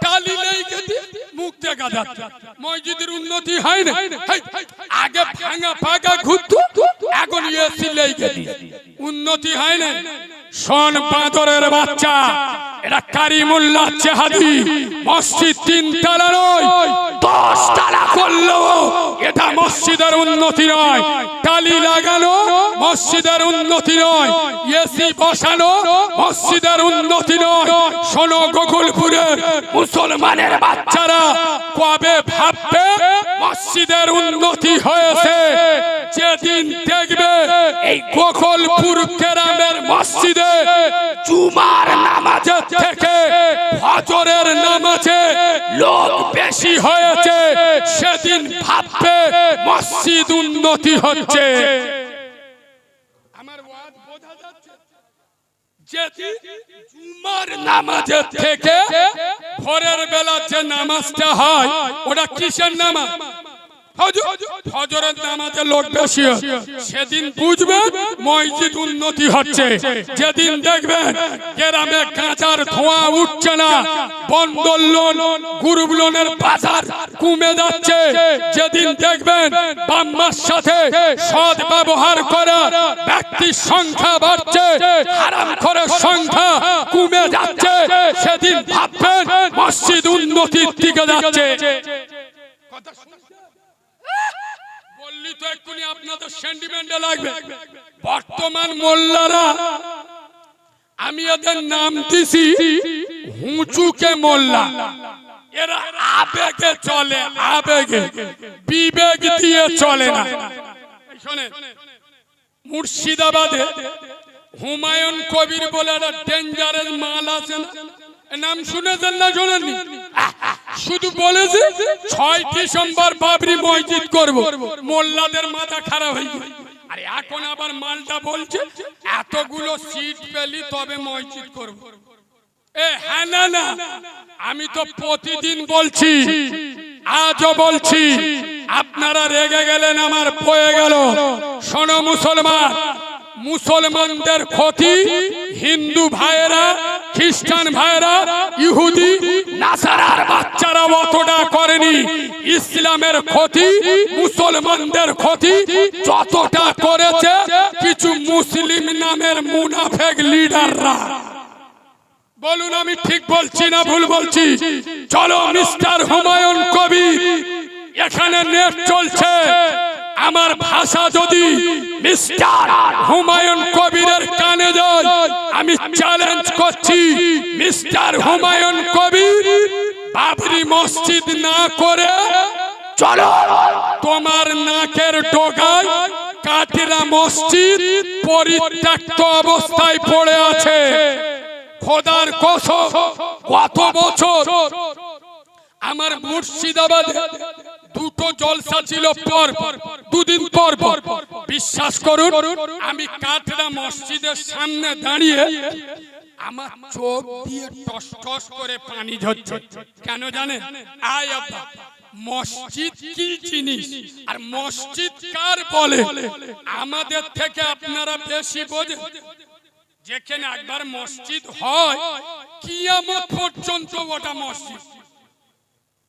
টালি লেগে মুখ দেখা যাচ্ছে। মসজিদের উন্নতি হয় না। আগে ভাঙা ফাঁকা ঘুরতো, এখন এসি লেগে উন্নতি হয় না। শোন বাঁদরের বাচ্চা, এটা কারিমুল্লাহ জেহাদি মসজিদ 3 তলা নয় 10 তলা করলো, এটা মসজিদের উন্নতি নয়। টালি লাগানো মসজিদের উন্নতি নয়, এসি বসানো মসজিদের উন্নতি নয়। শোনো গোকুলপুরের মুসলমানের বাচ্চারা, কবে ভাববে মসজিদের উন্নতি হয়েছে? যেদিন দেখবে এই গোকুলপুর গ্রামের মসজিদে জুমার নামাজের থেকে ফজরের নামাজে লোক বেশি হয়েছে, সেদিন ভাববে মসজিদ উন্নতি হচ্ছে। আমার ওয়াজ বোঝা যাচ্ছে? যেদিন জুমার নামাজের থেকে ভোরের বেলা যে নামাজটা হয়, ওটা কিসের নামাজ? ফজরের নামাজে লোক বেশি, সেদিন বুঝবে মসজিদ উন্নতি হচ্ছে। যেদিন দেখবেন গ্রামে গাঁজার ধোঁয়া উঠছে না, বন্দর লোন গ্রুপ লোনের বাজার কমে যাচ্ছে, যেদিন দেখবেন বাম্মার সাথে সৎ ব্যবহার করা ব্যক্তির সংখ্যা বাড়ছে, হারামখোরের সংখ্যা কমে যাচ্ছে, সেদিন ভাববেন মসজিদ উন্নতির দিকে যাচ্ছে। কথা বললি তো এক্ষুনি আপনাদের সেন্টিমেন্টে লাগবে। বর্তমান মোল্লারা, আমি এদের নাম দিছি হুঁচুকে মোল্লা। এরা আবেগে চলে, আবেগে, বিবেক দিয়ে চলে না। শোনেন, মুর্শিদাবাদে হুমায়ুন কবির বলে একটা ডেঞ্জারের মাল আছে না, নাম শুনেছেন না শোনেননি? শুধু বলেছে 6 ডিসেম্বর বাবরি মসজিদ করব, মোল্লাদের মাথা খারাপ হয়ে গেল। আর এখন আবার মালটা বলছে এতগুলো সিট পেলি তবে মসজিদ করব। হ্যাঁ না না, আমি তো প্রতিদিন বলছি, আজও বলছি, আপনারা রেগে গেলেন, আমার বয়ে গেল। শোনো মুসলমান, মুসলমানদের ক্ষতি হিন্দু ভাইয়েরা, খ্রিস্টান ভাইয়েরা, ইহুদি নাসারার বাচ্চারা অতটা করেনি। ইসলামের ক্ষতি মুসলমানদের ক্ষতি যতটা করেছে কিছু মুসলিম নামের মুনাফেক লিডাররা। বলুন আমি ঠিক বলছি না ভুল বলছি? চলো মিস্টার হুমায়ুন কবির, এখানে নেট চলছে, আমার ভাষা যদি মিস্টার হুমায়ুন কবিরের কানে যায়, আমি চ্যালেঞ্জ করছি, মিস্টার হুমায়ুন কবির বাবরি মসজিদ না করে চলো তোমার নাকের ডগায় কাটরা মসজিদ পরিত্যক্ত অবস্থায় পড়ে আছে। খোদার কসম, কত বছর আমার মুর্শিদাবাদে দুটো জলসা ছিল পর দুদিন পর পর। বিশ্বাস করুন, আমি কাটরা মসজিদের সামনে দাঁড়িয়ে আমার চোখ দিয়ে টস টস করে পানি ঝরছে। কেন জানেন? আয় আব্বা, মসজিদ কি জিনিস আর মসজিদ কার বলে আমাদের থেকে আপনারা বেশি বোঝেন। যেখানে একবার মসজিদ হয় কিয়ামত পর্যন্ত ওটা মসজিদ।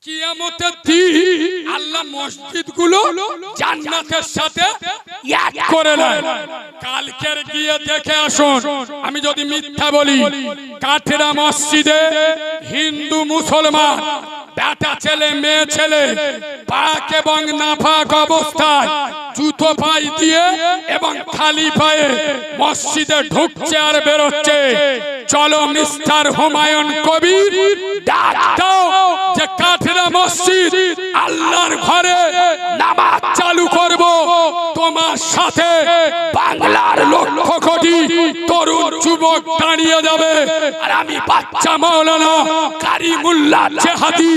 কিয়ামতের দিন আল্লাহ মসজিদগুলো জান্নাতের সাথে এক করে নেয়। কালকের গিয়ে দেখে আসুন, আমি যদি মিথ্যা বলি, কাটরা মসজিদে হিন্দু মুসলমান বেটা ছেলে মেয়ে ছেলে পাক এবং নাপাক অবস্থায় জুতো পায়ে দিয়ে এবং খালি পায়ে মসজিদে ঢুকছে আর বেরোচ্ছে। চলো মিস্টার হুমায়ুন কবির, ডাক দাও যে কাটরা মসজিদ আল্লাহর ঘরে নামাজ চালু করব। তোমার সাথে বাংলার লক্ষ কোটি তরুণ যুবক দাঁড়িয়ে যাবে, আর আমি বাচ্চা মাওলানা কারিমুল্লাহ জেহাদি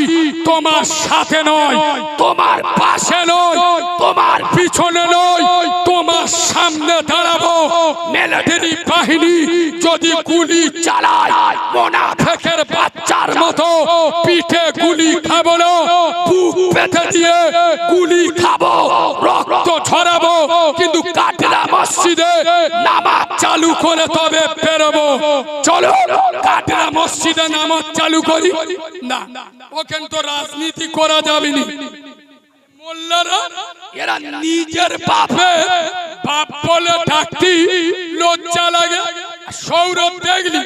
তোমার সাথে নয়, তোমার পাশে নয়, তোমার পিছনে নয়, তোমার সামনে দাঁড়াবো। মিলিটারি বাহিনী যদি গুলি চালায়, মুনাফিকের বাচ্চার মতো পিঠে গুলি খাবো না, বুক পেতে দিয়ে গুলি খাবো, রক্ত ঝরাবো, কিন্তু কাটরা মসজিদে নামাজ চালু করে তবে বেরোবো। চলো কাটরা মসজিদে নামাজ চালু করি। না, ওখানে তো রাজনীতি করা যাবে না। মোল্লারা এরা নিজের বাপে বাপ বলে ডাকতি লজ্জা লাগে। সৌরভ দেখলি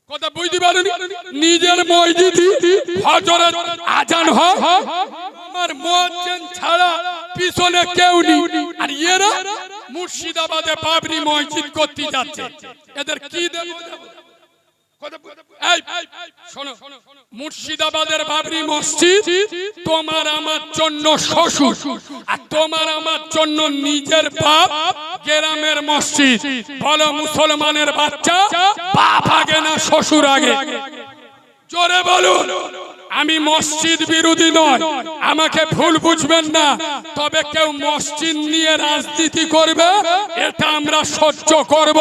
কথা বুঝতে পারেনি, নিজের মসজিদে ফজরের আজান হয়, আমার মুয়াজ্জিন ছাড়া পিছনে কেউ নেই, আর এরা মুর্শিদাবাদে বাবরি মসজিদ করতে যাচ্ছে। এদের কি দেব? শোনো, মুর্শিদাবাদের বাবরি মসজিদ তোমার আমার জন্য শ্বশুর, আর তোমার আমার জন্য নিজের বাপ। গ্রামের মসজিদ বলো মুসলমানের বাচ্চা, বাপ আগে না শ্বশুর আগে? জোরে বলুন। আমি মসজিদ বিরোধী নয়, আমাকে ভুল বুঝবেন না, তবে কেউ মসজিদ নিয়ে রাজনীতি করবে এটা আমরা সহ্য করব।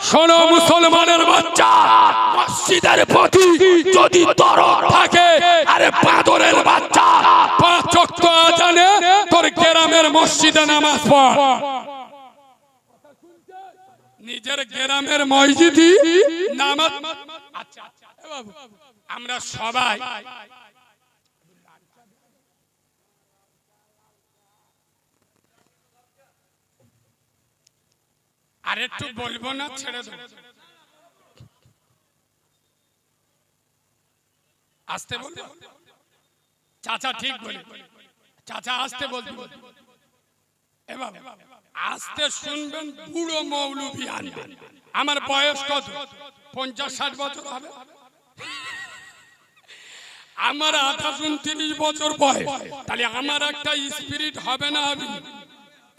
শোনো মুসলমানের বাচ্চা, মসজিদের প্রতি যদি দরদ থাকে, আরে বাদরের বাচ্চা 5 ওয়াক্ত আজানে তোর গ্রামের মসজিদে নামাজ পড়। নিজের গ্রামের মসজিদে নামাজ। আচ্ছা বাবু, আমরা সবাই আর একটু বলবো না, ছেড়ে দেবো। আসতে বলবো? চাচা ঠিক বলে, চাচা আসতে বলতে এবার আসতে শুনবেন। বুড়ো মৌলবি আনবেন। আমার বয়স কত? 50-60 বছর হবে। আমার 28-29 বছর বয়স, তাহলে আমার একটা স্পিরিট হবে না?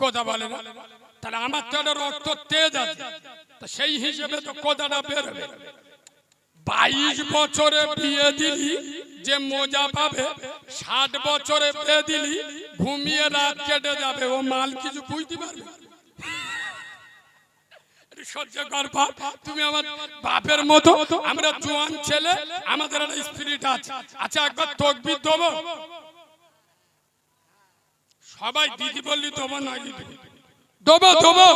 কথা বলে না, তাহলে আমার তো একটা রক্ত তেজ আছে, তা সেই হিসেবে তো কথাটা বেরোবে। 22 বছরে বিয়ে দিলি যে মজা পাবে, 60 বছরে বিয়ে দিলি ঘুমিয়ে রাত কেটে যাবে, ও মাল কিছু বুঝতে পারবে? সহ্য কর বাপ, তুমি আমার বাপের মতো, আমরা জোয়ান ছেলে, আমাদের একটা স্পিরিট আছে। আচ্ছা একবার তাকবীর দেবো, সবাই দিদি বললি দেবো না, দেবো দেবো।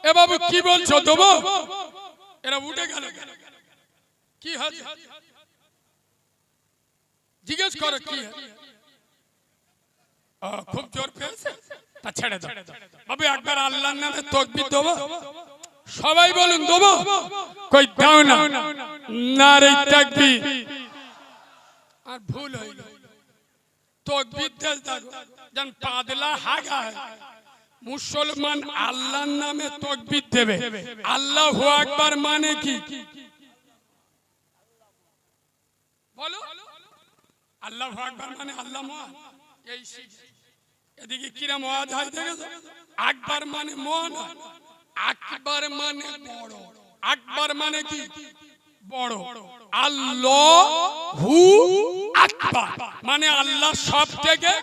এ বাবু কি বলছো দেবো? এরা উঠে গেল, কি হয়েছে জিজ্ঞেস করো কি? খুব জোর পেয়েছে, তা ছেড়ে দাও বাবু। একবার আল্লাহর নামে তাকবীর দেবো, সবাই বলুন দেবো। কই দাও না, নারে তাকবীর। আর ভুল হইল, তাকবীর দেন যেন পাদলা হাগা। মুসলমান আল্লাহর নামে তাকবীর দেবে। আল্লাহু আকবার মানে কি বলো? আল্লাহু আকবার মানে আল্লাহ মহান। এই এদিকে কিরম আওয়াজ হয় দেখেছো? আকবার মানে মহান, আকবার মানে বড়। আকবার মানে কি? বড়। আল্লাহু আকবার মানে আল্লাহ সবথেকে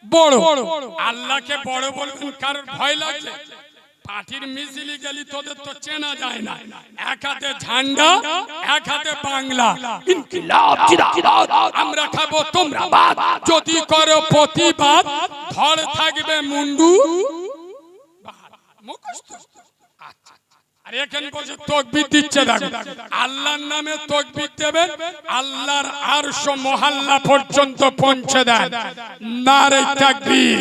বড়। আল্লাহকে বড় বলবেন, কারোর ভয় লাগছে? পার্টির মিছিলে গেলি তোদের তো চেনা যায় না, এক হাতে ঝান্ডা, এক হাতে বাংলা।
ইনকিলাব জিন্দাবাদ,
আমরা খাবো তোমরা বাদ, যদি করো প্রতিবাদ ধরে থাকবে মুন্ডু মুখস্থ। আর এখানে বসে তাকবীর দিচ্ছে দেখো, আল্লাহর নামে তাকবীর দেবেন, আল্লাহর আরশ মহল্লা পর্যন্ত পৌঁছে দেন। নারে তাকবীর।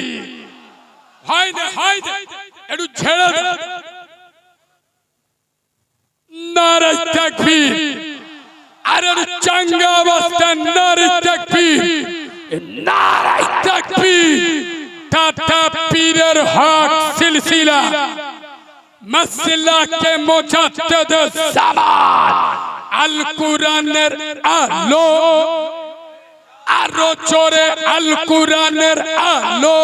হয় না, হয় না, একটু ছেড়ে দে। নারে তাকবীর। আর চাঙ্গা অবস্থা, নারে তাকবীর,
নারে
তাকবীর। টাটা পীরের হক সিলসিলা মাসলাকে মুজাদ্দিদ
জামান,
আল কোরআনের আলো, আরো জোরে আল কোরআনের আলো।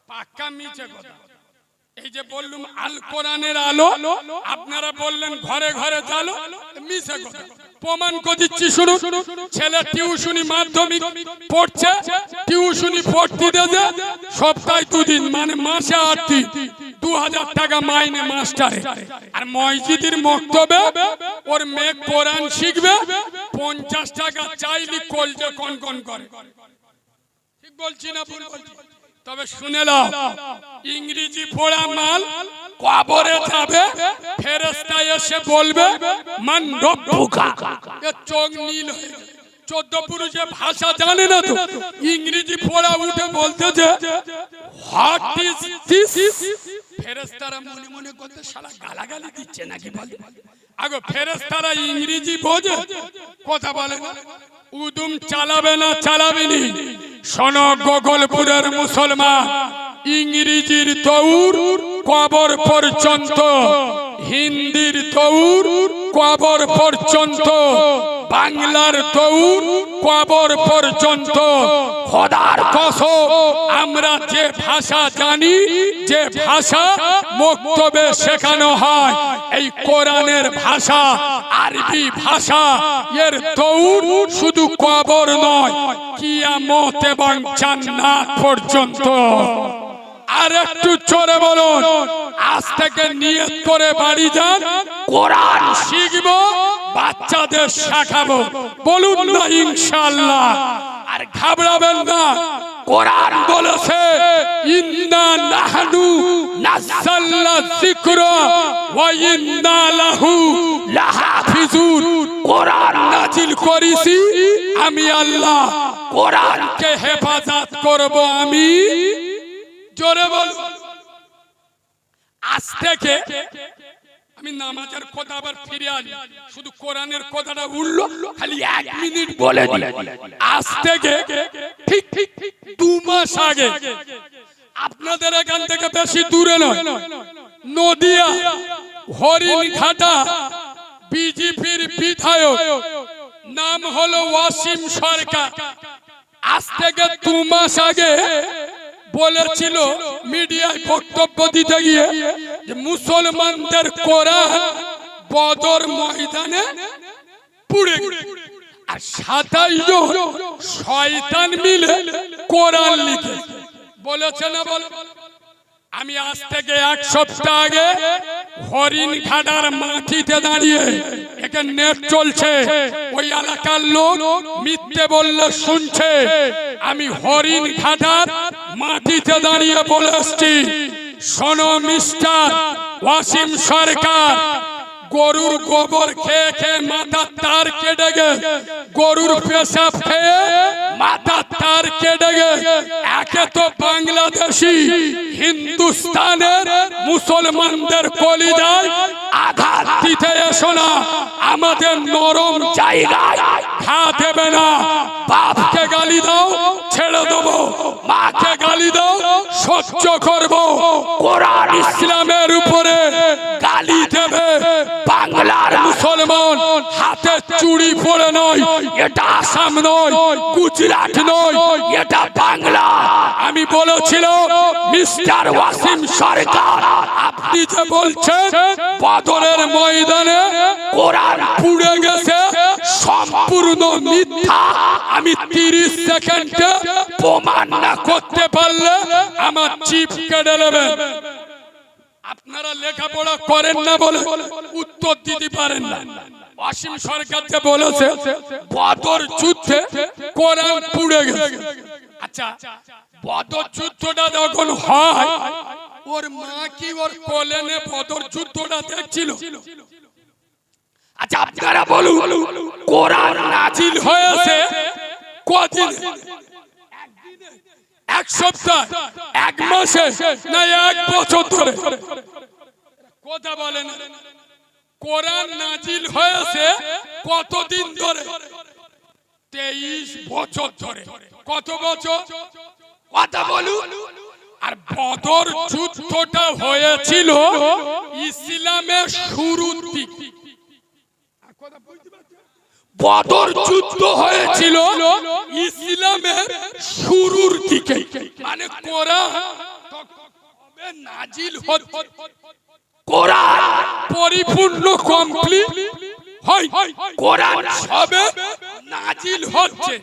পাক্কা মিছে কথা। এই যে বললুম আল কোরআনের আলো, আপনারা বললেন ঘরে ঘরে জালো, মিছে কথা। প্রমাণ করে দিচ্ছি শুনুন। ছেলে টিউশনি মাধ্যমিক পড়ছে, টিউশনি পড়তে দেবে সপ্তাহে 2 দিন, মানে মাসে 8 দিন, 2000 টাকা মাইনে মাস্টারে। আর মসজিদের মক্তবে ওর মেয়ে কোরআন শিখবে, 50 টাকা চাইলি কলজে কনকন করে। ঠিক বলছি না ভুল বলছি? তবে শুনে নাও, ইংরেজি পড়া মাল কবরে যাবে, ফেরেশতা এসে বলবে মান রব্বুকা। এর চোখ নীল হয়ে যাবে। 14 পুরুষে ভাষা জানে না তো, ইংরেজি পড়া উঠে বলতে যে হোয়াট ইজ দিস। ফেরেশতারা মনে মনে করতে শালা গালাগালি দিচ্ছে নাকি বলে। আগে ফেরেশতারা ইংরেজি বোঝে, কথা বলে না। উদুম চালাবে না, চালাবেনি। শোনো গোগলপুরের মুসলমান, ইংরেজির দৌড় কবর পর্যন্ত, হিন্দির দৌড় কবর পর্যন্ত, বাংলার দৌড় কবর পর্যন্ত। খোদার কসম, আমরা যে ভাষা জানি, যে ভাষা মক্তবে শেখানো হয়, এই কোরআনের ভাষা, আরবি ভাষা, এর দৌড় শুধু কবর নয়, কিয়ামত এবং জান্নাত পর্যন্ত। আর একটু জোরে বলুন, আজ থেকে নিয়ত করে বাড়ি যান, কোরআন শিখবো, বাচ্চাদের শেখাবো। বলুন না ইনশাআল্লাহ। আর ঘাবড়াবেন না, কোরআন বলেছে ইন্না নাহনু নাযালনা যিকরা ওয়া ইন্না লাহু লাহাফিজুন। কোরআন নাজিল করেছি আমি আল্লাহ, কোরআনকে হেফাজত করব আমি। জোরে বল। আজ থেকে আমি নামাজের কথা আবার ফিরে আসি, শুধু কোরআনের কথাটা উঠলো, খালি 1 মিনিট বলে দিই। আজ থেকে ঠিক 2 মাস আগে, আপনাদের এখান থেকে বেশি দূরে নয়, নদিয়া হরিণঘাটা বিজেপির বিধায়ক, নাম হলো ওয়াসিম সরকার। আজ থেকে 2 মাস আগে বলেছিল মিডিয়ায় বক্তব্য দিতে গিয়ে যে মুসলমানদের কোরআন বদর ময়দানে পুড়ে গেছে। আর 27 জন শয়তান মিলে কোরআন লিখে বলেছে না বলে। আমি আজ থেকে 1 সপ্তাহ আগে হরিণঘাটার মাটিতে দাঁড়িয়ে এখানে নেট চলছে, ওই এলাকার লোক মিথ্যে বললে শুনছে। আমি হরিণঘাটার মাটিতে দাঁড়িয়ে বলে এসছি, শোনো মিস্টার ওয়াসিম সরকার, গরুর গোবর খেয়ে খেয়ে মাথার তার কেটে গে, গরুর পেশাব খেয়ে মাথার তার কেটে গে, একে তো বাংলাদেশি হিন্দুস্তানের মুসলমানদের কলিজায় আঘাত দিতে এসো না, আমাদের নরম জায়গায় ঘা দেবে না। বাপকে গালি দাও ছেড়ে দেবো, মাকে গালি দাও সহ্য করবো, কোরআন ইসলামের উপরে গালি দেবে। বাংলার মুসলমান হাতে চুড়ি পরে নয়, এটা আসাম নয়, গুজরাট নয়, এটা বাংলা। আমি বলেছিলাম মিস্টার ওয়াসিম সরকার, আপনি যে বলছেন বদরের ময়দানে কোরআন পুড়ে গেছে, সম্পূর্ণ মিথ্যা। আমি 30 সেকেন্ডে প্রমাণ না করতে পারলে আমার চিপ কেটে নেবেন। আপনারা লেখাপড়া করেন না বলে উত্তর দিতে পারেন না। ওয়াসিম সরকার যে বলেছে বদর যুদ্ধে কোরআন পুড়ে গেছে, আচ্ছা বদর যুদ্ধটা যখন হয় ওর মা কি ওর কোলে নে বদর যুদ্ধটা দেখছিল? আচ্ছা আপনারা বলুন, কোরআন নাজিল হয়েছে কদিন? 1 সপ্তাহ, 1 মাসে, না 1 বছর ধরে? কথা বলেন। কোরআন নাজিল হয়েছে কতদিন ধরে? 23 বছর ধরে। কত বছর? কথা বলুন। আর বদর যুদ্ধটা হয়েছিল ইসলামের শুরুর দিকে। বদর যুদ্ধ হয়েছিল ইসলামের শুরুর দিকে, মানে কোরআন নাজিল হচ্ছে, কোরআন পরিপূর্ণ কমপ্লিট হয়, কোরআন সবে নাজিল হচ্ছে।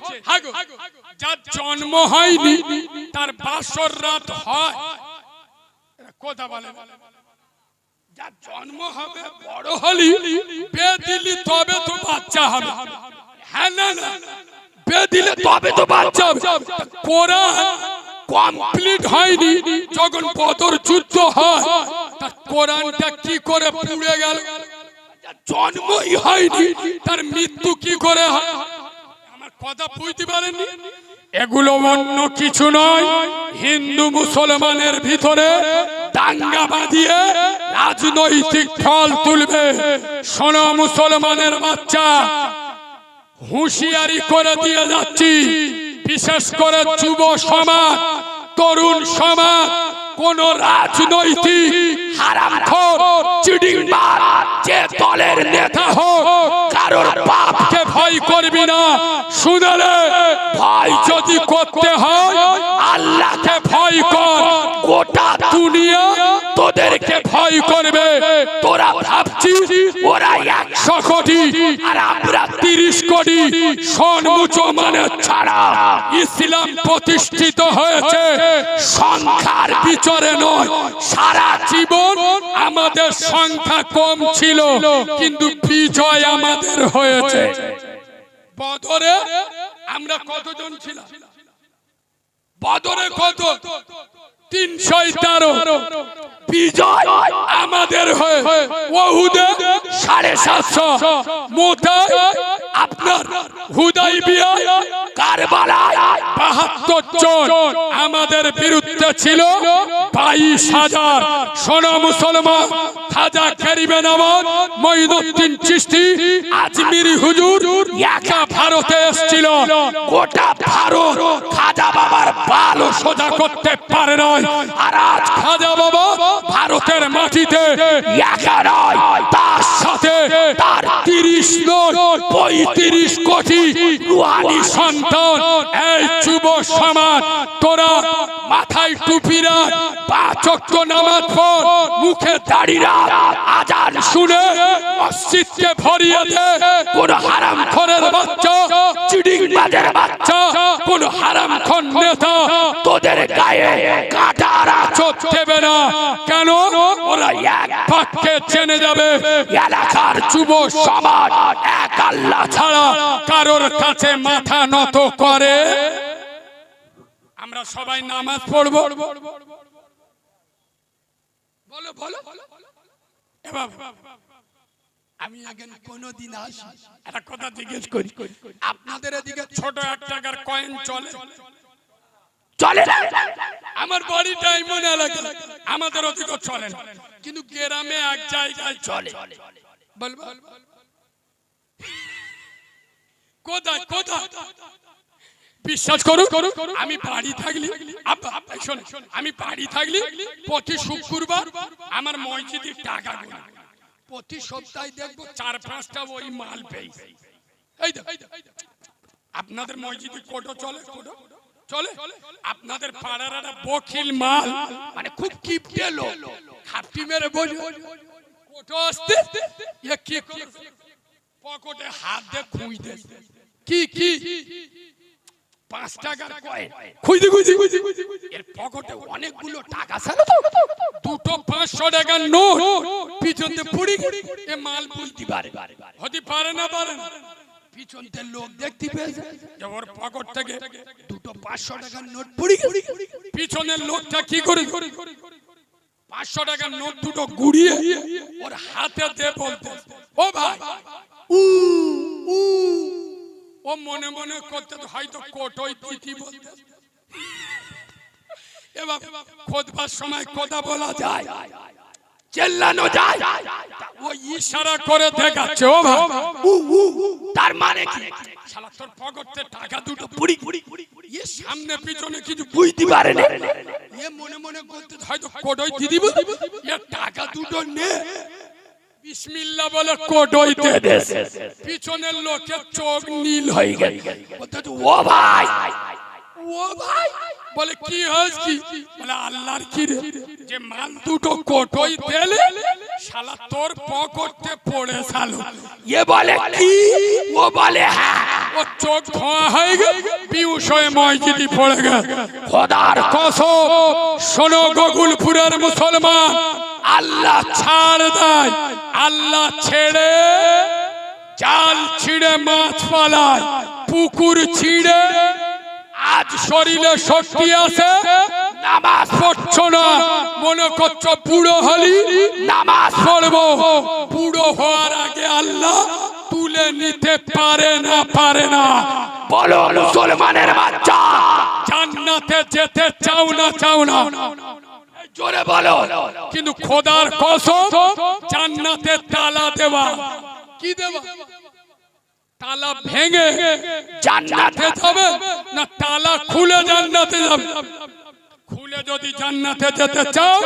যার জন্ম হয়নি তার বাসর রাত হয়। কথা বলে, যার জন্ম হবে বড় হলি বে দিলি তবে তো বাচ্চা হবে। হ্যাঁ না না, বে দিলে তবে তো বাচ্চা হবে। কোরআন কমপ্লিট হয়নি যখন বদর যুদ্ধ হয়, তার কোরআনটা কি করে পুড়ে গেল? জন্মই হয়নি তার মৃত্যু কি করে হয়? আমার কথা বুঝতে পারেননি? এগুলো অন্য কিছু নয়, হিন্দু মুসলমানের ভিতরে দাঙ্গা বাঁধিয়ে রাজনৈতিক ফল তুলবে। শোনো মুসলমানের বাচ্চা, হুঁশিয়ারি করে দিয়ে যাচ্ছি, বিশেষ করে যুব সমাজ, তরুণ সমাজ, কোন রাজনৈতিক হারামখোর চিটিংবাজ যে দলের নেতা হোক, কারোর বাপকে ভয় করবি না। শুনলে ভয় যদি করতে হয় আল্লাহকে ভয় কর, গোটা দুনিয়া তোদেরকে ভয় করবে। তোরা ভাবছিস ওরা 100 কোটি আর আমরা 30 কোটি। শোন মুসলমানের ছাড়া ইসলাম প্রতিষ্ঠিত হয়েছে সংখ্যার বিচারে নয়। সারা জীবন আমাদের সংখ্যা কম ছিল, কিন্তু বিজয় আমাদের হয়েছে। বদরে আমরা কতজন ছিলাম? বদরে কত? 313। বিজয় আমাদের হয়ে ওহুদে 750, মোতায় আপনার হুদাইবিয়ায় কারবালায় 72 জন আমাদের বিরুদ্ধে ছিল 22,000। শোনো মুসলমান, খাজা গরিবে নওয়াজ মঈনুদ্দিন চিশতি আজমিরি হুজুর একা ভারতে এসেছিল। গোটা ভারত খাজা বাবার বালও সোজা করতে পারে নয়। আর আজ খাজা বাবা ভারতের মাটিতে একা নয়, তার সাথে তার 30 30 নয় 35 কোটি রুহানি সন্তান। এই যুব সমাজ, তোরা মাথায় টুপি রাখ, 5 ওয়াক্ত নামাজ পড়, মুখে দাড়ি রাখ, আজান শুনে মসজিদকে ভরিয়ে দে। কোন হারামখোরের বাচ্চা, চিডিংবাজের বাচ্চা, কোন হারামখোর নেতা তোদের গায়ে কাঁটার আঁচড় দেবে না। কেন? ওরা এক বাক্যে জেনে যাবে এলাকার যুব সমাজ এক আল্লাহ ছাড়া কারোর কাছে মাথা নত করে। আমরা সবাই নামাজ পড়ব, বলো বলো। এবার আমি আগে কোনদিন আসি, একটা কথা জিজ্ঞেস করি, আপনাদের এদিকে ছোট 1 টাকার কয়েন চলে? চলে না। আমার বাড়িটাই মনে লাগে, আমাদের ওদিকে চলে না, কিন্তু গ্রামে এক জায়গায় চলে। বলবো কোথায় কোথায়? বিশ্বাস করুন, আমি বাড়ি থাকলি, আমি বাড়ি থাকলি প্রতি শুক্রবার আমার মসজিদে টাকা গুনি, প্রতি সপ্তাহে দেখবো 4-5টা ওই মাল পেয়েছে। এই আপনাদের মসজিদে কোটো চলে? কোটো চলে? আপনাদের পাড়ার একটা বকিল মাল, মানে খুব কিপটে লোক, খাপটি মেরে বলি কোটো আসতে কি পকেটে হাত দিয়ে খুঁজতে, কি কি 5 টাকার কয়েন খুঁজতে খুঁজতে এর পকেটে অনেকগুলো টাকা ছিল তো, দুটো 500 টাকার নোট পিছনতে পুড়ি, এ মাল বুঝতে পারে, হতে পারে না, পারে না। পিছনতে লোক দেখতে পেয়েছে যে ওর পকেট থেকে দুটো 500 টাকার নোট পুড়ি গেছে। পিছনের লোকটা কি করে 500 টাকার নোট দুটো গুড়িয়ে ওর হাতে দিয়ে বলতে, ও ভাই, ও মনে মনে করতে হয়তো কোটোই দিতি বলতে। এবার খোদবার সময় কথা বলা যায়, চেল্লানো যায়, ও ইশারা করে দেখাচ্ছে, ও ভাই, তার মানে কি? শালা তোর পকেটে টাকা দুটো পুড়ি, এ সামনে পিছনে কিছু বুঝতে পারে না, এ মনে মনে করতে হয়তো কোটোই দিদি বলতে, এ টাকা দুটো নে, বিসমিল্লাহ বলে কোটোই দিয়ে দে। পিছনের লোকের চোখ নীল হয়ে গেল, ও ভাই, ও ভাই বলে কি হয়েছে? বলে আল্লাহর কি রে, যে মাল দুটো কোটোই দিলে শালা তোর পকেটে পড়ে শালো। এ বলে কি? ও বলে হ্যাঁ। ও চোখ ধোয়া হয়ে গেল, বিউশ হয়ে মসজিদে পড়ে গেল। খোদার কসম, শোনো গোকুলপুরের মুসলমান, আল্লাহ ছাড় দেয়, আল্লাহ ছেড়ে জাল ছিঁড়ে মাছ পালায়, পুকুর ছিঁড়ে। আজ শরীরে শক্তি আছে, নামাজ পড়ছো না, মনে করছো বুড়ো হলি নামাজ পড়বো, বুড়ো হওয়ার আগে আল্লাহ তুলে নিতে পারে না, পারে না। বলো মুসলমানের বাচ্চা, জান্নাতে যেতে চাও না, চাও না? জোরে বলো। কিন্তু খোদার কসম, জান্নাতে তালা দেওয়া, কি দেওয়া? তালা ভেঙে জান্নাতে যাবে না তালা খুলে জান্নাতে যাবে? খুলে যদি জান্নাতে যেতে চাও,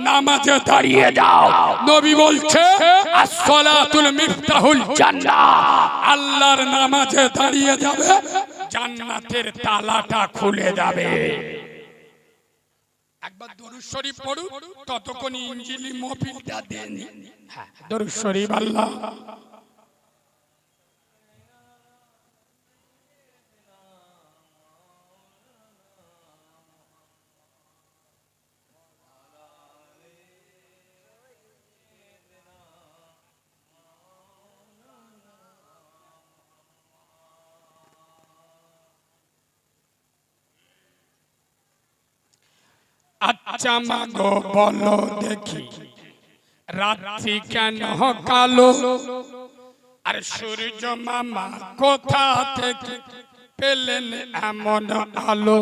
নামাজে দাঁড়িয়ে যাও। নবী বলছে আসসালাতুল মিফতাহুল জান্নাহ, আল্লাহর নামাজে দাঁড়িয়ে যাবে, জান্নাতের তালাটা খুলে যাবে। একবার দরুদ শরীফ পড়ুন, ততক্ষণ ইনজিলি মফিলটা দেন। দরুদ শরীফ। আল্লাহ আচ্ছা মাগো বলো দেখি, রাত্রি কেন কালো? আর সূর্য মামা কোথা থেকে পেলেন এমন আলো?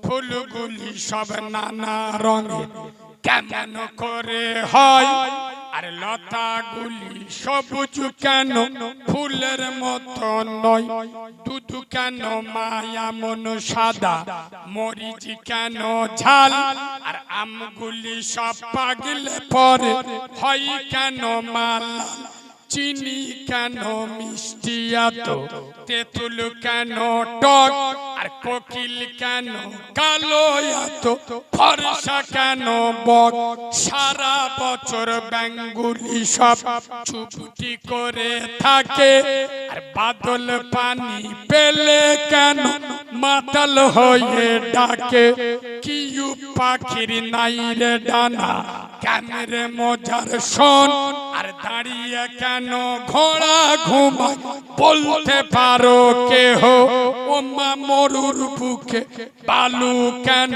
ফুলগুলি সব নানা রঙের কেমন করে হয়? আর লতাগুলি সবুজ কেন ফুলের মতো নয়? দুধ কেন মায়া মন সাদা, মরিচ কেন ঝাল? আর আমগুলি সব পাগলে পরে হয় কেন মাল? চিনি কেন মিষ্টি এত, তেঁতুল কেন টক, আর কোকিল কেন কালো এত, ফর্সা কেন বক, সারা বছর বেঙ্গুলি সব চুপটি করে থাকে, আর বাদল পানি পেলে কেন মাতাল হয়ে ডাকে, কিউ পাখির নাই রে ডানা কেন রে মজার শোন, আর দাঁড়িয়ে কেন ঘোড়া ঘুমায় বলতে পারো কেহ, ও মা মরুর বুকে বালু কেন,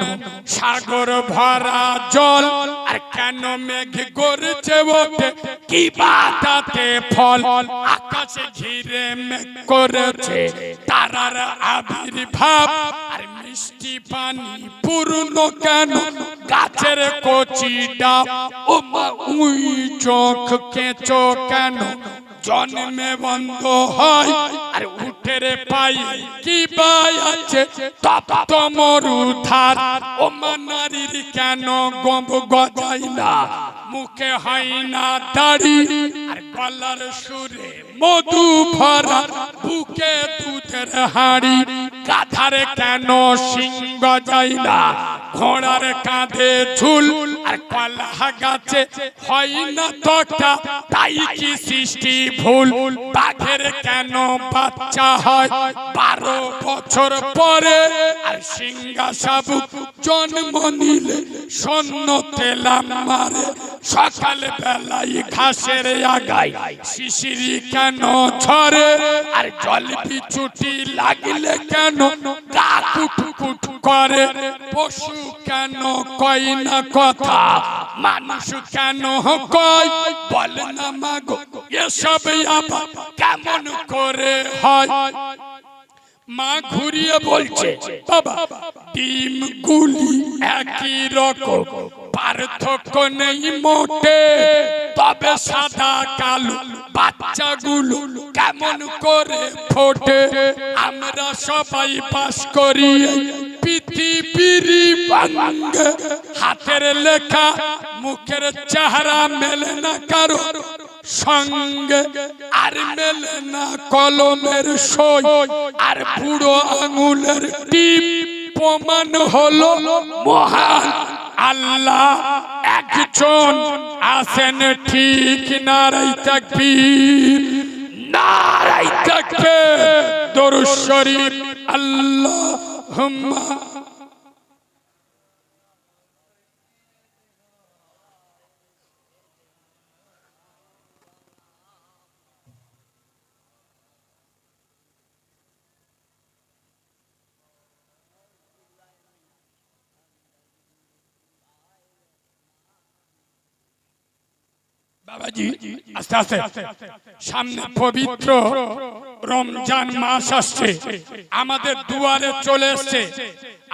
সাগর ভরা জল, আর কেন মেঘ গর্জে ওঠে কি বাতাতে ফল, আকাশে ঘিরে মেঘ করেছে তারার আবির্ভাব, আর মিষ্টি পানি পূর্ণ কেন গাছের কচি ডাব, ও মা উই চোখ কেঁচো কেন জন্মে বন্ধ হয়, আর উঠের পাই কি বাই আছে তপ্ত মরুধার, ও মা নারীর কেন গম্ব গজাই না, মুখে হয় না দাড়ি, আর গলার সুরে মধু ভরা, বুকে দুধের হাঁড়ি, গাধার কেন সিংহ যায় না, ঘোড়ার কাঁধে ঝুল, আর কলা গাছে হয় না তক্তা, তাই কি সৃষ্টি ভুল, বাঘের কেন বাচ্চা হয় 12 বছর পরে, আর সিংহা শাবক জন্ম নিলে সন্ন তেলাম মারে, সকাল বেলায় ঘাসের আগায় শিশিরি কেন ঝরে, আর জল বিছুটি লাগলে কেন গা কুটকুট করে, পশু কেন কয় না কথা, মানুষ কেন কয় বলে না মাগো, এসব আবার কেমন করে হয়। মা ঘুরিয়ে বলছে, বাবা ডিম গুলি একই রকম, পার্থক্য নেই মোটে, তবে সাদা কালো বাচ্চাগুলো কেমন করে ফোটে, আমরা সবাই বাস করি পৃথিবীর বাঙ্গে, হাতের লেখা মুখের চেহারা মেলে না কারো সঙ্গে, আর মেলে না কলমের সই, আর বুড়ো আঙুলের টিপ, প্রমাণ হলো মহান আল্লাহ একজন আছেন ঠিক, নারাই তাকবীর, নারাই তাকবীর, দরুদ শরীফ, আল্লাহুম্মা। বাবাজি আস্তে আস্তে, সামনে পবিত্র রমজান মাস আসছে, আমাদের দুয়ারে চলে এসেছে,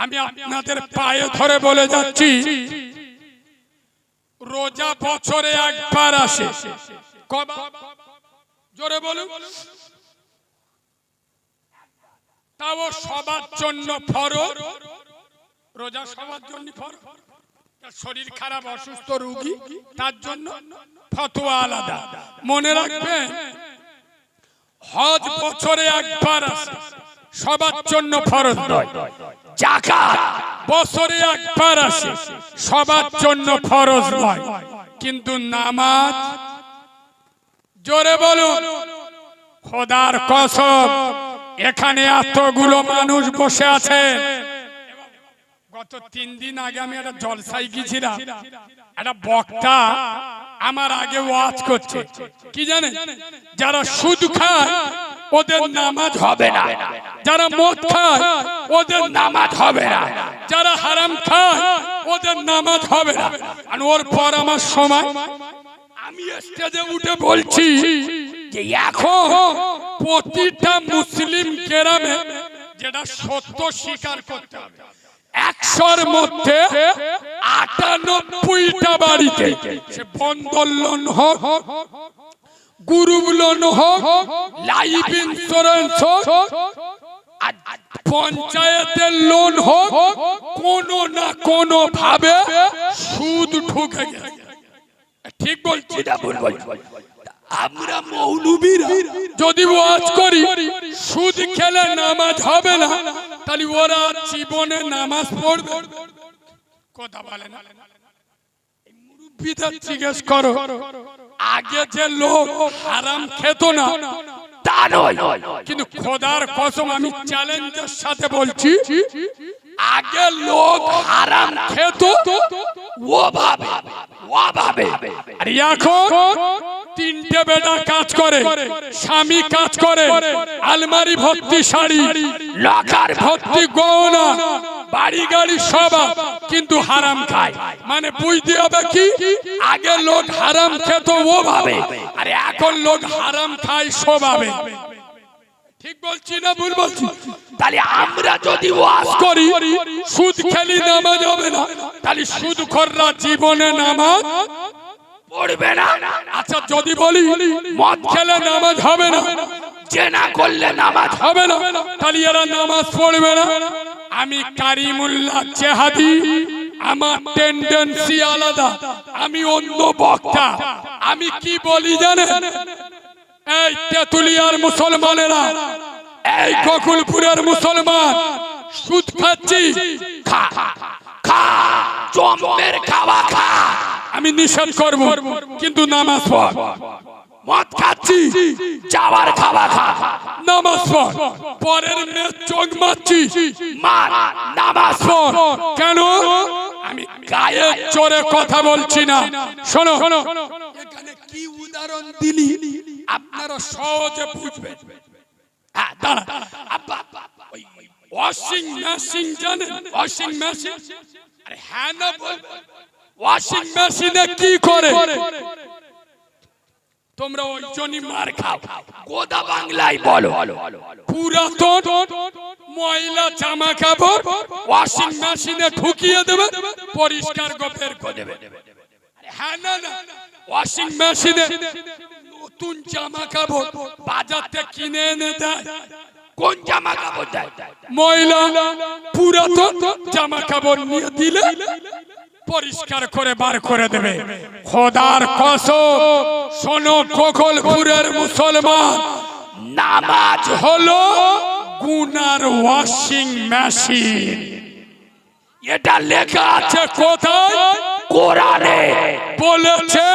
আমি আপনাদের পায়ে ধরে বলে যাচ্ছি, রোজা বছরে একবার আসে, জোরে বলুন, তাও সবার জন্য ফরজ, রোজা সবার জন্য ফরজ, শরীর খারাপ অসুস্থ রোগী তার জন্য ফতোয়া আলাদা। মনে রাখবেন, হজ বছরে একবার আসে, সবার জন্য ফরজ নয়, যাকাত বছরে একবার আসে, সবার জন্য ফরজ নয়, কিন্তু নামাজ, জোরে বলুন, খোদার কসম, এখানে এতগুলো মানুষ বসে আছে, গত 3 দিন আগে আমি একটা জলসায় গিয়েছিলাম, একটা বক্তা আমার আগে ওয়াজ করছে, কি জানেন, যারা সুদ খায় ওদের নামাজ হবে না, যারা মদ খায় ওদের নামাজ হবে না, যারা হারাম খায় ওদের নামাজ হবে না। আর ওর পর আমার সময়, আমি স্টেজে উঠে বলছি যে এখন প্রতিটা মুসলিম গ্রামে যেটা সত্য স্বীকার করতে হবে, 100-র মধ্যে 98টা বাড়িতে, সে বন্ধন লোন হোক, গ্রুপ লোন হোক, লাইফ ইন্স্যুরেন্স হোক, পঞ্চায়েতের লোন হোক, কোনো না কোনো ভাবে সুদ ঢুকে গেছে। ঠিক বলছি না ভুল বলছি?
আমরা মৌলবীরা
যদি ওয়াজ করি সুদ খেলে নামাজ হবে না, তাহলে ওরা জীবনে নামাজ পড়বে? কথা বলে না। মুরব্বিদের জিজ্ঞেস করো, আগে যে লোক হারাম খেত না
তা নয়,
কিন্তু খোদার কসম আমি চ্যালেঞ্জের সাথে বলছি, আগে লোক হারাম খেত
ওভাবে ওভাবে
আর এখন তিনটে বেটা কাজ করে, স্বামী কাজ করে, আলমারি ভর্তি শাড়ি,
লকার
ভর্তি গয়না, বাড়ি গাড়ি সব, কিন্তু হারাম খায়। মানে বুঝতে হবে কি, আগে লোক হারাম খেত ওভাবে আর এখন লোক হারাম খায় স্বভাবে। ঠিক বলছি না ভুল বলছি?
তাহলে আমরা যদি ওয়াজ
করি সুদ খেলি নামাজ হবে না, তাহলে সুদখোররা জীবনে নামাজ
পড়বে না।
আচ্ছা যদি বলি মদ খেলে নামাজ হবে না,
জেনা করলে নামাজ
হবে না, তাহলে এরা নামাজ পড়বে না। আমি কারিমুল্লাহ জেহাদি, আমার টেন্ডেন্সি আলাদা, আমি অন্য বক্তা। আমি কি বলি জানেন? এই তেতুলিয়ার মুসলমানেরা, এই গোকুলপুরের মুসলমান সুদ খাচ্ছি,
খা খা জমের খাওয়া খা,
আমি নিষেধ করব, কিন্তু নামাজ পড়।
মদ খাচ্ছি যাওয়ার খাওয়া খা,
নামাজ পড়। পরের মেয়ে চোখ মারছি,
মার নামাজ
পড়। কেন? আমি গায়ে চড়ে কথা বলছি না। শোনো, এখানে কি উদাহরণ দিলি আপনারা সহজে বুঝবেন। হ্যাঁ দাঁড়া,
আব্বা
ওয়াশিং মেশিন জানেন? ওয়াশিং মেশিন, আরে হ্যাঁ না বল।
ওয়াশিং
ওয়াশিং মেশিনে কি করে? তোমরা ওই জন্যই মার খাও।
গোদা বাংলায় বলো,
পুরাতন ময়লা জামা কাপড় ওয়াশিং মেশিনে ঢুকিয়ে দেবে, পরিষ্কার গোপের করে দেবে। হ্যাঁ না না, ওয়াশিং মেশিনে নতুন জামা কাপড় বাজার থেকে কিনে এনে দেয়।
কোন জামা কাপড় দেয়?
ময়লা পুরাতন জামা কাপড় নিয়ে দিলে পরিষ্কার করে বার করে দেবে। খোদার কসম, শোনো গোকুলপুরের মুসলমান,
নামাজ
হলো গুনার ওয়াশিং মেশিন।
এটা লেখা আছে
আছে কোথায়?
কোরআনে।
বলেছে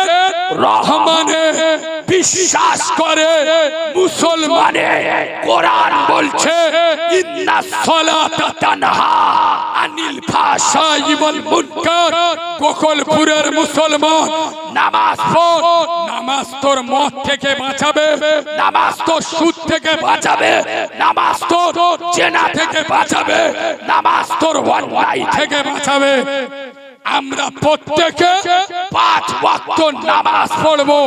রহমানে বিশ্বাস করে মুসলমানে।
কোরআন বলছে
ইন্না সালাতা তানহা
আনিল ফাহশা
শাই ওয়াল মুনকার। গোকুলপুরের মুসলমান
নামাজ
পড়। নামাজ তোর মদ থেকে বাঁচাবে,
নামাজ
তোর সুদ থেকে
বাঁচাবে, নামাজ
তোর
জেনা থেকে বাঁচাবে, নামাজ
তোর অন্যায় থেকে বাঁচাবে। আমরা প্রত্যেকে
5 ওয়াক্ত
নামাজ পড়বো।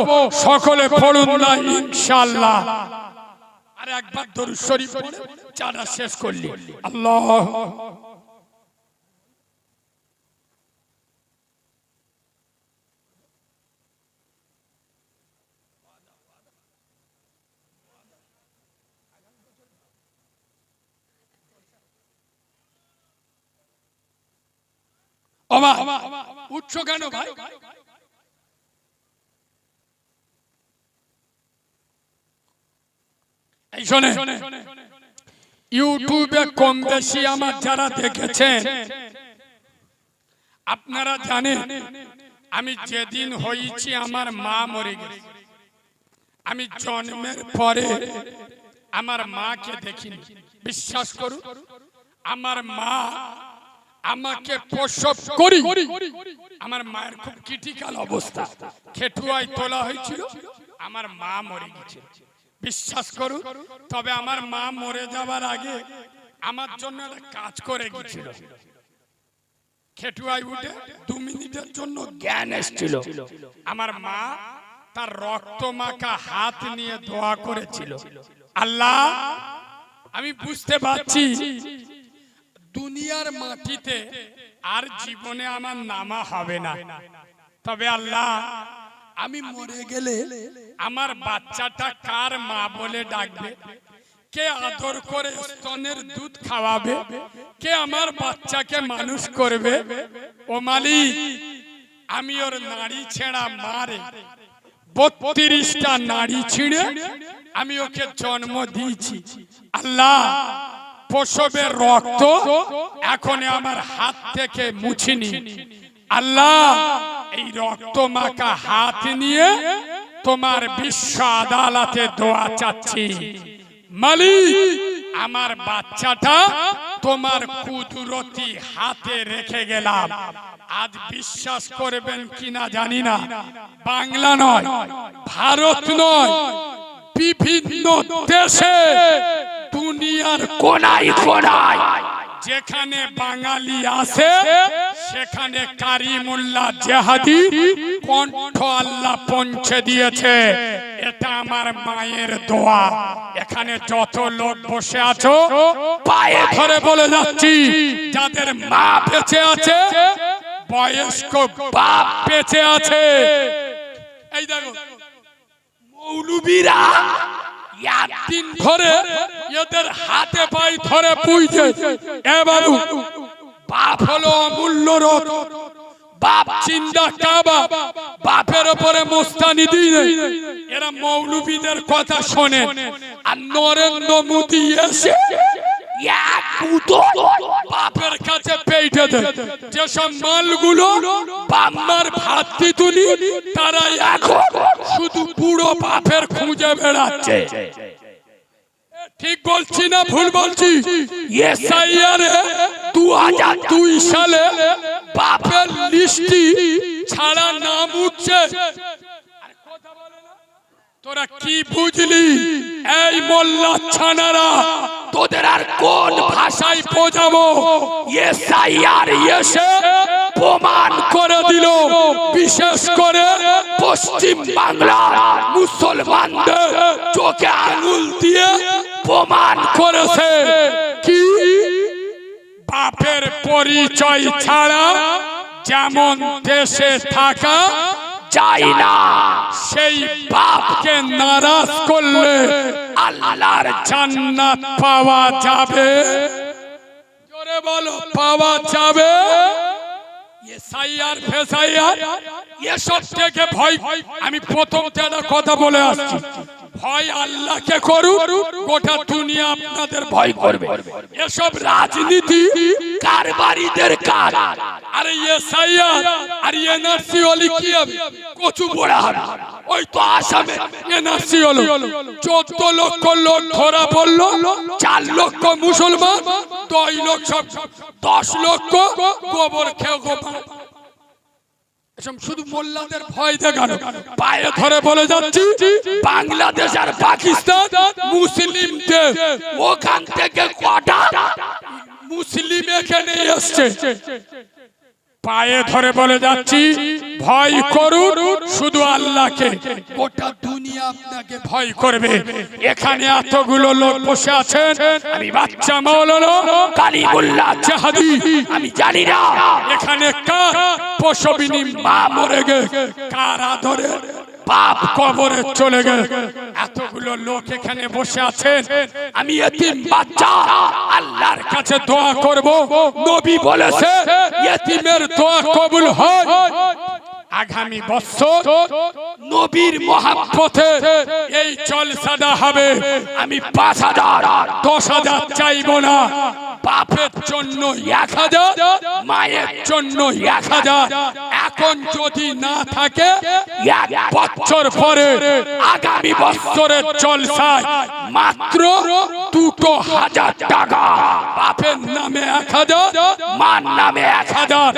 সকলে পড়ুন না ইনশাআল্লাহ। আর একবার দরুদ শরীফ পড়ে চাঁদা শেষ করলি। আল্লাহ উঠছো কেন ভাই? এই শোনে, ইউটিউবে কম বেশি আমার যারা দেখেছেন আপনারা জানেন, আমি যেদিন হয়েছি আমার মা মরে গেছে। আমি জন্মের পরে আমার মাকে দেখিনি। বিশ্বাস করুন, আমার মা আমাকে প্রসব করি, আমার মায়ের খুব ক্রিটিক্যাল অবস্থা, খেটুয়ায় তোলা হয়েছিল, আমার মা মরে গেছে। বিশ্বাস করুন, তবে আমার মা মরে যাবার আগে আমার জন্য একটা কাজ করে গেছিল। খেটুয়ায় উঠে 2 মিনিটের জন্য জ্ঞান এসেছিল। আমার মা তার রক্ত মাখা হাত নিয়ে দোয়া করেছিল, আল্লাহ আমি বুঝতে পারছি দুনিয়ার মাটিতে আর জীবনে আমার নামা হবে না, তবে আল্লাহ আমি মরে গেলে আমার বাচ্চাটা কার মা বলে ডাকবে, কে আদর করে স্তনের দুধ খাওয়াবে, কে আমার বাচ্চাকে মানুষ করবে। ও মালিক, আমি ওর নাড়ি ছেঁড়া মারে 32টা নারী ছিঁড়ে আমি ওকে জন্ম দিয়েছি। আল্লাহ প্রসবের রক্ত এখন আমার হাত থেকে মুছিনি। আল্লাহ এই রক্ত মাখা হাত নিয়ে তোমার বিশ্ব আদালতে দোয়া চাচ্ছি। মালিক, আমার বাচ্চাটা তোমার কুদরতি হাতে রেখে গেলাম। আজ বিশ্বাস করবেন কিনা জানি না, বাংলা নয়, ভারত নয়, বিভিন্ন দেশে, দুনিয়ার
কোনায় কোনায়
যেখানে বাঙালি আছে সেখানে কারিমুল্লাহ জেহাদি কণ্ঠ আল্লাহ পৌঁছে দিয়েছে। এটা আমার মায়ের দোয়া। এখানে যত লোক বসে আছো পায়ে ধরে বলে যাচ্ছি, যাদের মা বেঁচে আছে, বয়স্ক বাপ বেঁচে আছে, এই দেখো
মৌলবীরা
একদিন ধরে এদের হাতে পায়ে ধরে পুইছে, এ বাবু বাপ হলো অমূল্য রত্ন, বাপ চিন্তা কাবা, বাপের উপরে মোস্তানি দিয়ে এরা মৌলবীদের কথা শোনে। আর নরেন্দ্র মোদী এসে বাপের কাছে পেইটে দেয়। যেসব মালগুলো বাম্মার ভাতৃ তুলি, তারা এখন শুধু বুড়ো বাপের খুঁজে বেড়াচ্ছে। ঠিক বলছি না ভুল বলছি? এসআইআর 2002 সালে বাপের লিস্টি ছাড়া নাম উঠছে। তোরা কি বুঝলি? এই মোল্লা ছানারা, তোদের আর কোন ভাষায় বোঝাবো? এসআইআর এসে প্রমাণ করে দিল, বিশেষ করে পশ্চিম বাংলার মুসলমানদের চোখে আঙুল দিয়ে প্রমাণ করেছে কি বাপের পরিচয় ছাড়া যেমন দেশে থাকা যায় না, সেই বাপকে নারাজ করলে আল্লাহর জান্নাত পাওয়া যাবে। জোরে বলো, পাওয়া যাবে। এসআইআর ফেসাইআর এসব থেকে ভয়, আমি প্রথম থেকে কথা বলে আসছি, ভয় আল্লাহকে করুন, গোটা দুনিয়া আপনাদের ভয় করবে। এসব রাজনীতি কারবারিদের কাজ। আরে এসআইআর আর এনআরসি হলে কি হবে? কচু পোড়া হবে। ওই তো আসামে এনআরসি হলো, 14 লক্ষ লোক ধরা পড়লো, 4 লক্ষ মুসলমান, 10 লক্ষ গোবর খেয়ে গোবর। শুধু মোল্লাদের ভয় দেখানো। পায়ে ধরে বলে যাচ্ছি, বাংলাদেশ আর পাকিস্তান মুসলিম দেশ, ওখান থেকে কটা মুসলিম এখানে এসছে। পায়ে ধরে বলে যাচ্ছি, ভয় করুন শুধু আল্লাহকে, গোটা দুনিয়া আপনাকে ভয় করবে। এখানে এতগুলো লোক বসে আছেন, আমি বাচ্চা মাওলানা কালিমুল্লাহ জেহাদি, আমি জানি না এখানে কার প্রসবিনী মা মরে গে, কার আদরে বাপ কবরে চলে গে। এতগুলো লোক এখানে বসে আছেন, আমি এতিম বাচ্চা আল্লাহর কাছে দোয়া করব। নবী বলেছে এতিমের দোয়া কবুল হয়। আগামী বছর নবীর মহব্বতে এই জলসাটা হবে। আমি 5000 10,000 চাইবো না, বাপের জন্য 1000, মায়ের জন্য 1000। এখন যদি না থাকে, 1 বছর পরে আগামী বছরের জলসায় মাত্র 2000 টাকা, বাপের নামে 1000, মার নামে 1000।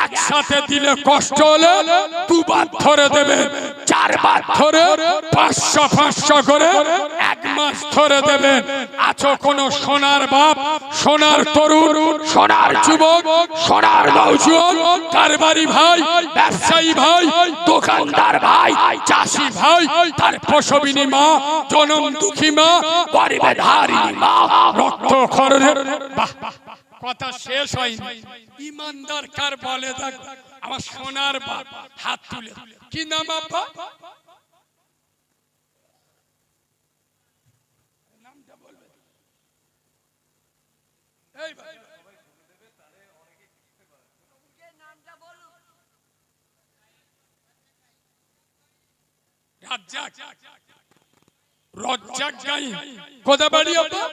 একসাথে দিলে কষ্ট হলে 2 বার ধরে দেবেন, 4 বার ধরে 500 করে 1 মাস ধরে দেবেন। আছো কোন সোনার বাপ, সোনার তরুণ, সোনার যুবক, সোনার নওজোয়ান, কারবারি ভাই, ব্যবসায়ী ভাই, দোকানদার ভাই, চাষি ভাই, তার প্রসবিনী মা, জনম দুঃখী মা, গরিবে ধারিণী মা, রক্ত খরণের কথা শেষ হয়নি। ইমানদার কার বলে দেখ, আমার সোনার বাপ হাত তুলে, কি নাম আব্বা? নামটা বলবে। এই ভাই রাজ্জাক রজ্জাক গাই কোথা বাড়ি আপনার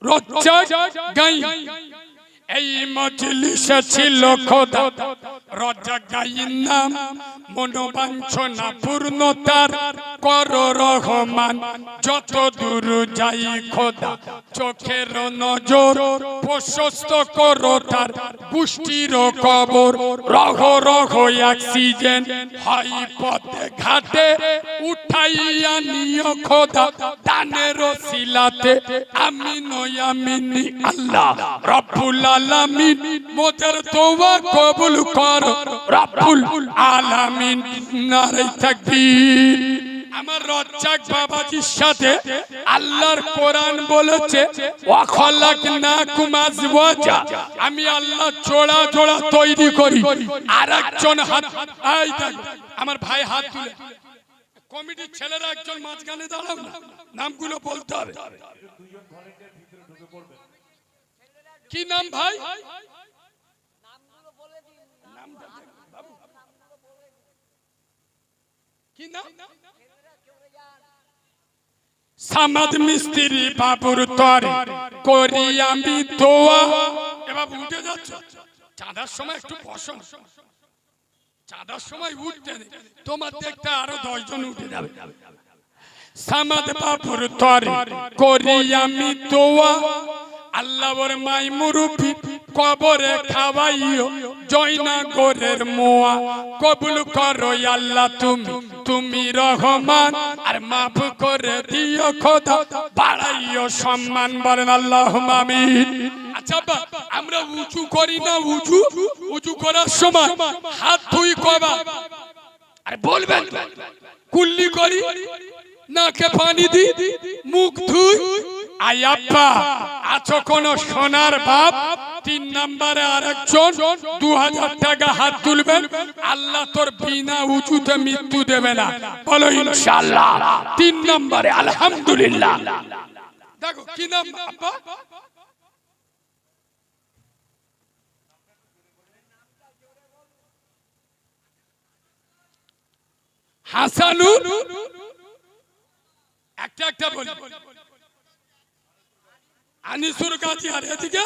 রজ্জাক গাই এই মজলিসে ছিল খোদা রজ্জাক গাইয়ের নাম মনোবাঞ্ছনা পূর্ণতার কর রহমান যত দূর যাই খোদা চোখের নজর প্রশস্ত করো তার পুষ্টির কবর রহ রহ অক্সিজেন হাই পথে ঘাটে উঠাইয়া নিও খোদা দানের সিলাতে আমিন ও আমিনি আল্লাহ রব্বুল আলামিন মোদের তওবা কবুল কর রব্বুল আলামিন নারে তাকবীর আমার রজ্জাক বাবাজির সাথে আল্লাহর কোরআন বলেছে ওয়া খালাকনাকুম আজওয়াজা আমি আল্লাহ জোড়া জোড়া তৈরি করি আরেকজন হাত এই দেখো আমার ভাই হাত তুলে কমিটির ছেলেরা একজন মাঝখানে দাঁড়াও না নামগুলো বলতে হবে কি নাম ভাই নামগুলো বলে দিন নামটা বাবু কি নাম সামাদ মিস্ত্রি বাবুর তরে করি আমি দোয়া এ বাবু উঠে যাচ্ছ চাঁদার সময় একটু বসো চাঁদার সময় উঠতে নেই তোমার দেখতে আরো 10 জন উঠে যাবে সামাদ বাবুর তরে করি আমি দোয়া আল্লাহর মাই মুরুবি কবরে খাওয়াইও জয়নগরের মোয়া কবুল করো আল্লাহ তুমি রহমান আর মাফ করে দিও খোদা বাড়াইও সম্মান বলেন আল্লাহুম্মা আমিন আচ্ছা আমরা উঁচু করি না উঁচু করার সময় হাত ধুই কবা আর বলবেন কুল্লি করি নাকে পানি দি মুখ ধুই আয়াপ্পা আছো কোন সোনার বাপ 3 নম্বরে আরেকজন 2000 টাকা হাত তুলবেন আল্লাহ তোর বিনা উঁচুতে মৃত্যু দেবে না বলো ইনশাআল্লাহ 3 নম্বরে আলহামদুলিল্লাহ দেখো কি নাম আব্বা হাসানুর একটা বলি আনিসুর গাজী আর এদিকে